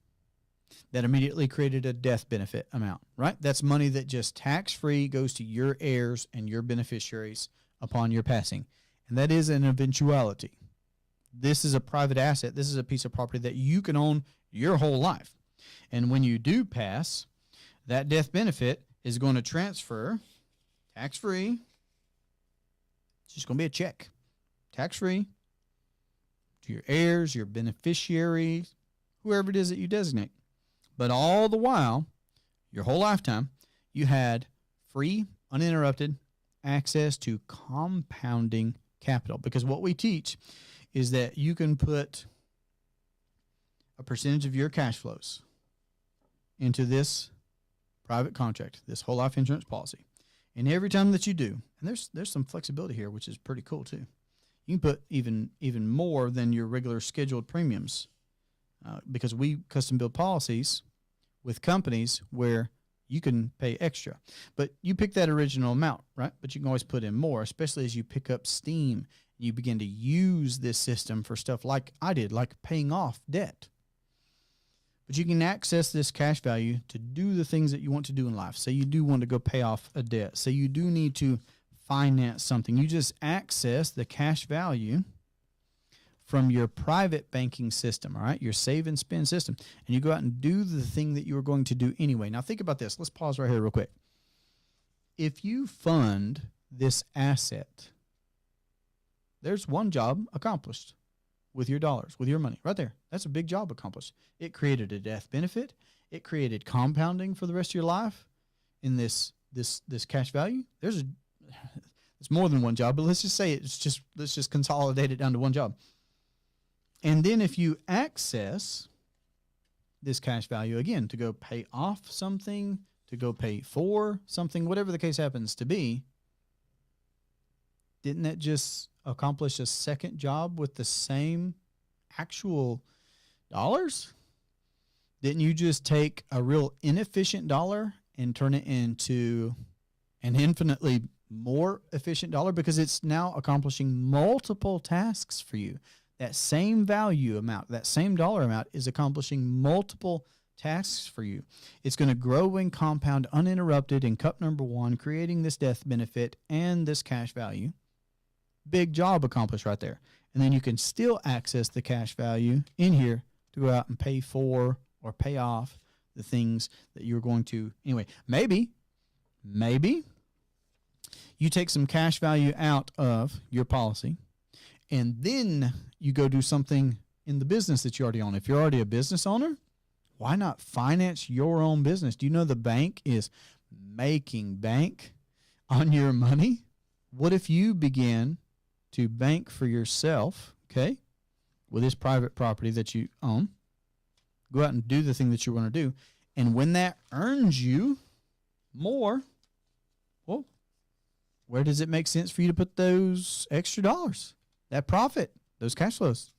S1: that immediately created a death benefit amount, right? That's money that just tax-free goes to your heirs and your beneficiaries upon your passing. And that is an eventuality. This is a private asset. This is a piece of property that you can own your whole life. And when you do pass, that death benefit is going to transfer tax-free. It's just going to be a check, tax-free, to your heirs, your beneficiaries, whoever it is that you designate. But all the while, your whole lifetime, you had free, uninterrupted access to compounding capital. Because what we teach is that you can put a percentage of your cash flows into this private contract, this whole life insurance policy. And every time that you do, and there's some flexibility here, which is pretty cool too. You can put even more than your regular scheduled premiums because we custom build policies with companies where you can pay extra. But you pick that original amount, right? But you can always put in more, especially as you pick up steam. You begin to use this system for stuff like I did, like paying off debt. But you can access this cash value to do the things that you want to do in life. Say you do want to go pay off a debt. Say you do need to finance something. You just access the cash value from your private banking system, all right, your save and spend system, and you go out and do the thing that you were going to do anyway. Now think about this. Let's pause right here real quick. If you fund this asset, there's one job accomplished with your dollars, with your money, right there. That's a big job accomplished. It created a death benefit. It created compounding for the rest of your life in this cash value. It's more than one job, but let's just say let's just consolidate it down to one job. And then if you access this cash value, again, to go pay off something, to go pay for something, whatever the case happens to be, didn't that just accomplish a second job with the same actual dollars? Didn't you just take a real inefficient dollar and turn it into an infinitely more efficient dollar because it's now accomplishing multiple tasks for you? That same value amount, that same dollar amount is accomplishing multiple tasks for you. It's going to grow and compound uninterrupted in cup number one, creating this death benefit and this cash value. Big job accomplished right there. And then you can still access the cash value in here to go out and pay for or pay off the things that you're going to. Anyway, maybe you take some cash value out of your policy and then you go do something in the business that you already own. If you're already a business owner, why not finance your own business? Do you know the bank is making bank on your money? What if you begin to bank for yourself, okay, with this private property that you own? Go out and do the thing that you want to do. And when that earns you more, well, where does it make sense for you to put those extra dollars? That profit, those cash flows.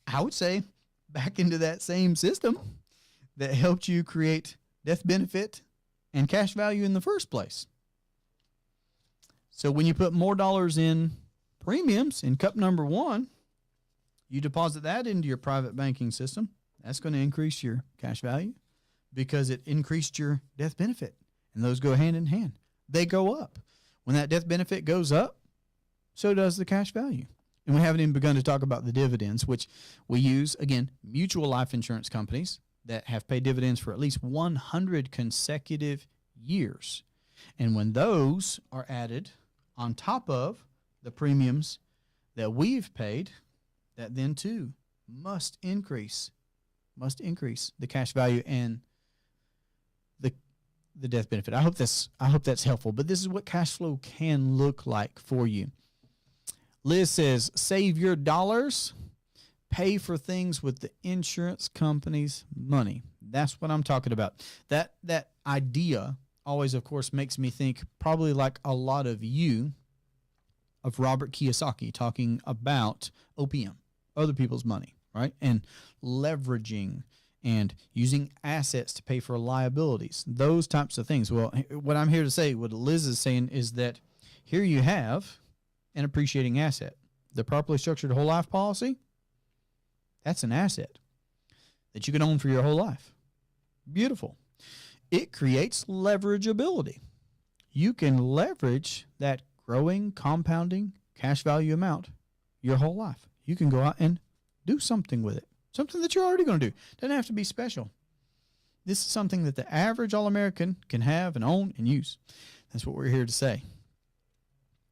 S1: I would say back into that same system that helped you create death benefit and cash value in the first place. So when you put more dollars in premiums in cup number one, you deposit that into your private banking system. That's going to increase your cash value because it increased your death benefit. And those go hand in hand. They go up. When that death benefit goes up, so does the cash value. And we haven't even begun to talk about the dividends, which we use, again, mutual life insurance companies that have paid dividends for at least 100 consecutive years. And when those are added on top of the premiums that we've paid, that then too must increase the cash value and the death benefit. I hope that's helpful, but this is what cash flow can look like for you. Liz says, save your dollars, pay for things with the insurance company's money. That's what I'm talking about. That idea always, of course, makes me think, probably like a lot of you, of Robert Kiyosaki talking about OPM, other people's money, right? And leveraging and using assets to pay for liabilities, those types of things. Well, what I'm here to say, what Liz is saying is that here you have an appreciating asset. The properly structured whole life policy, that's an asset that you can own for your whole life. Beautiful. It creates leverageability. You can leverage that growing, compounding cash value amount your whole life. You can go out and do something with it, something that you're already going to do. Doesn't have to be special. This is something that the average All-American can have and own and use. That's what we're here to say.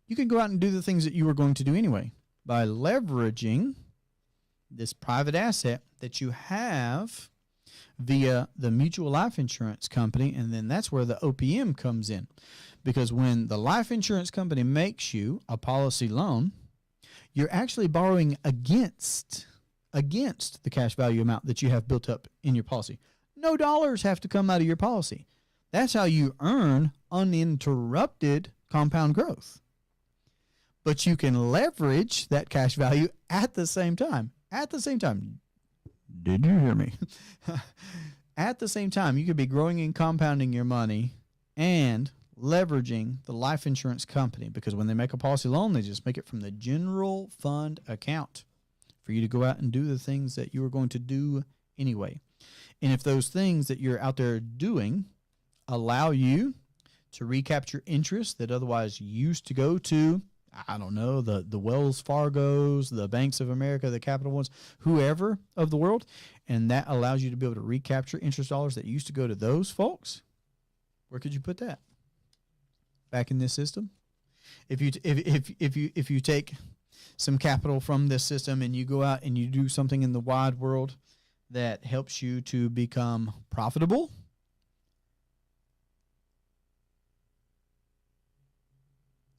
S1: You can go out and do the things that you were going to do anyway by leveraging this private asset that you have via the mutual life insurance company, and then that's where the OPM comes in. Because when the life insurance company makes you a policy loan, you're actually borrowing against the cash value amount that you have built up in your policy. No dollars have to come out of your policy. That's how you earn uninterrupted compound growth. But you can leverage that cash value at the same time. At the same time. Did you hear me? At the same time, you could be growing and compounding your money and leveraging the life insurance company, because when they make a policy loan, they just make it from the general fund account for you to go out and do the things that you were going to do anyway. And if those things that you're out there doing allow you to recapture interest that otherwise used to go to, I don't know, the Wells Fargos, the Banks of America, the Capital Ones, whoever of the world, and that allows you to be able to recapture interest dollars that used to go to those folks, where could you put that? Back in this system? If you take some capital from this system and you go out and you do something in the wide world that helps you to become profitable,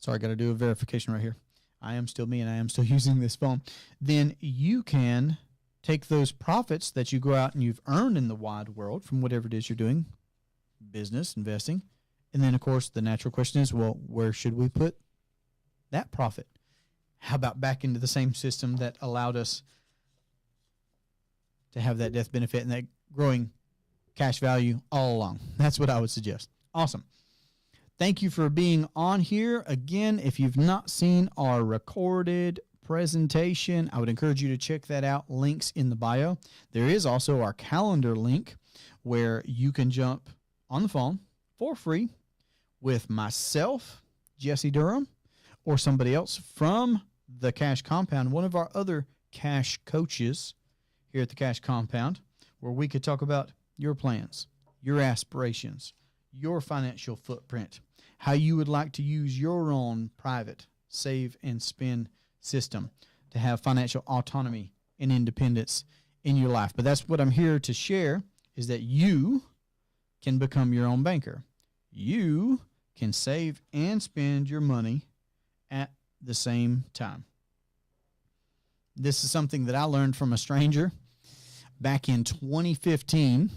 S1: sorry, I got to do a verification right here. I am still me and I am still using this phone. Then you can take those profits that you go out and you've earned in the wide world from whatever it is you're doing, business, investing. And then, of course, the natural question is, well, where should we put that profit? How about back into the same system that allowed us to have that death benefit and that growing cash value all along? That's what I would suggest. Awesome. Thank you for being on here. Again, if you've not seen our recorded presentation, I would encourage you to check that out. Links in the bio. There is also our calendar link where you can jump on the phone for free with myself, Jesse Durham, or somebody else from the Cash Compound, one of our other cash coaches here at the Cash Compound, where we could talk about your plans, your aspirations, your financial footprint, how you would like to use your own private save and spend system to have financial autonomy and independence in your life. But that's what I'm here to share, is that you can become your own banker. You can save and spend your money at the same time. This is something that I learned from a stranger back in 2015.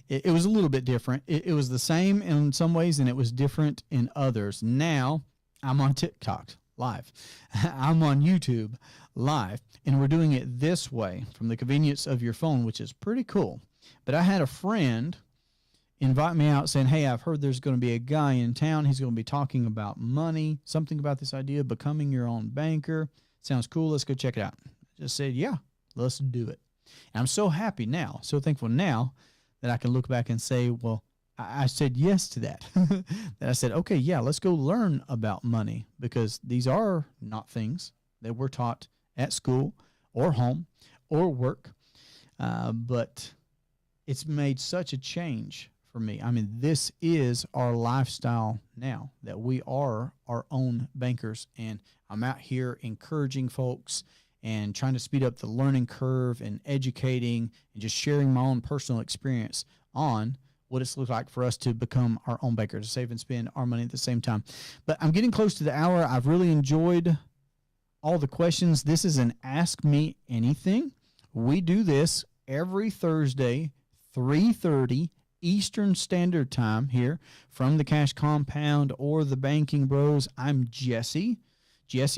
S1: It was a little bit different. It was the same in some ways, and it was different in others. Now, I'm on TikTok live. I'm on YouTube live, and we're doing it this way from the convenience of your phone, which is pretty cool. But I had a friend invite me out saying, hey, I've heard there's going to be a guy in town. He's going to be talking about money, something about this idea of becoming your own banker. Sounds cool. Let's go check it out. I just said, yeah, let's do it. And I'm so happy now, so thankful now that I can look back and say, well, I said yes to that. That I said, okay, yeah, let's go learn about money, because these are not things that we're taught at school or home or work. But it's made such a change for me. I mean, this is our lifestyle now, that we are our own bankers. And I'm out here encouraging folks and trying to speed up the learning curve and educating and just sharing my own personal experience on what it's looked like for us to become our own banker, to save and spend our money at the same time. But I'm getting close to the hour. I've really enjoyed all the questions. This is an Ask Me Anything. We do this every Thursday, 3:30 Eastern Standard Time here from the Cash Compound or the Banking Bros. I'm Jesse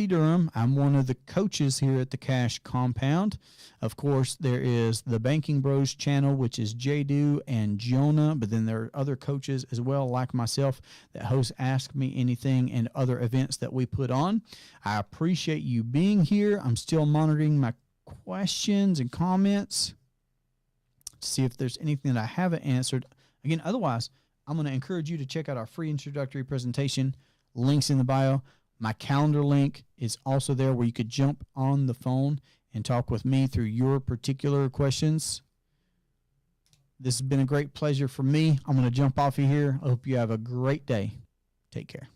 S1: Durham. I'm one of the coaches here at the Cash Compound. Of course, there is the Banking Bros channel, which is Jadu and Jonah, but then there are other coaches as well, like myself, that host Ask Me Anything and other events that we put on. I appreciate you being here. I'm still monitoring my questions and comments to see if there's anything that I haven't answered. Again, otherwise, I'm going to encourage you to check out our free introductory presentation. Links in the bio. My calendar link is also there, where you could jump on the phone and talk with me through your particular questions. This has been a great pleasure for me. I'm going to jump off of here. I hope you have a great day. Take care.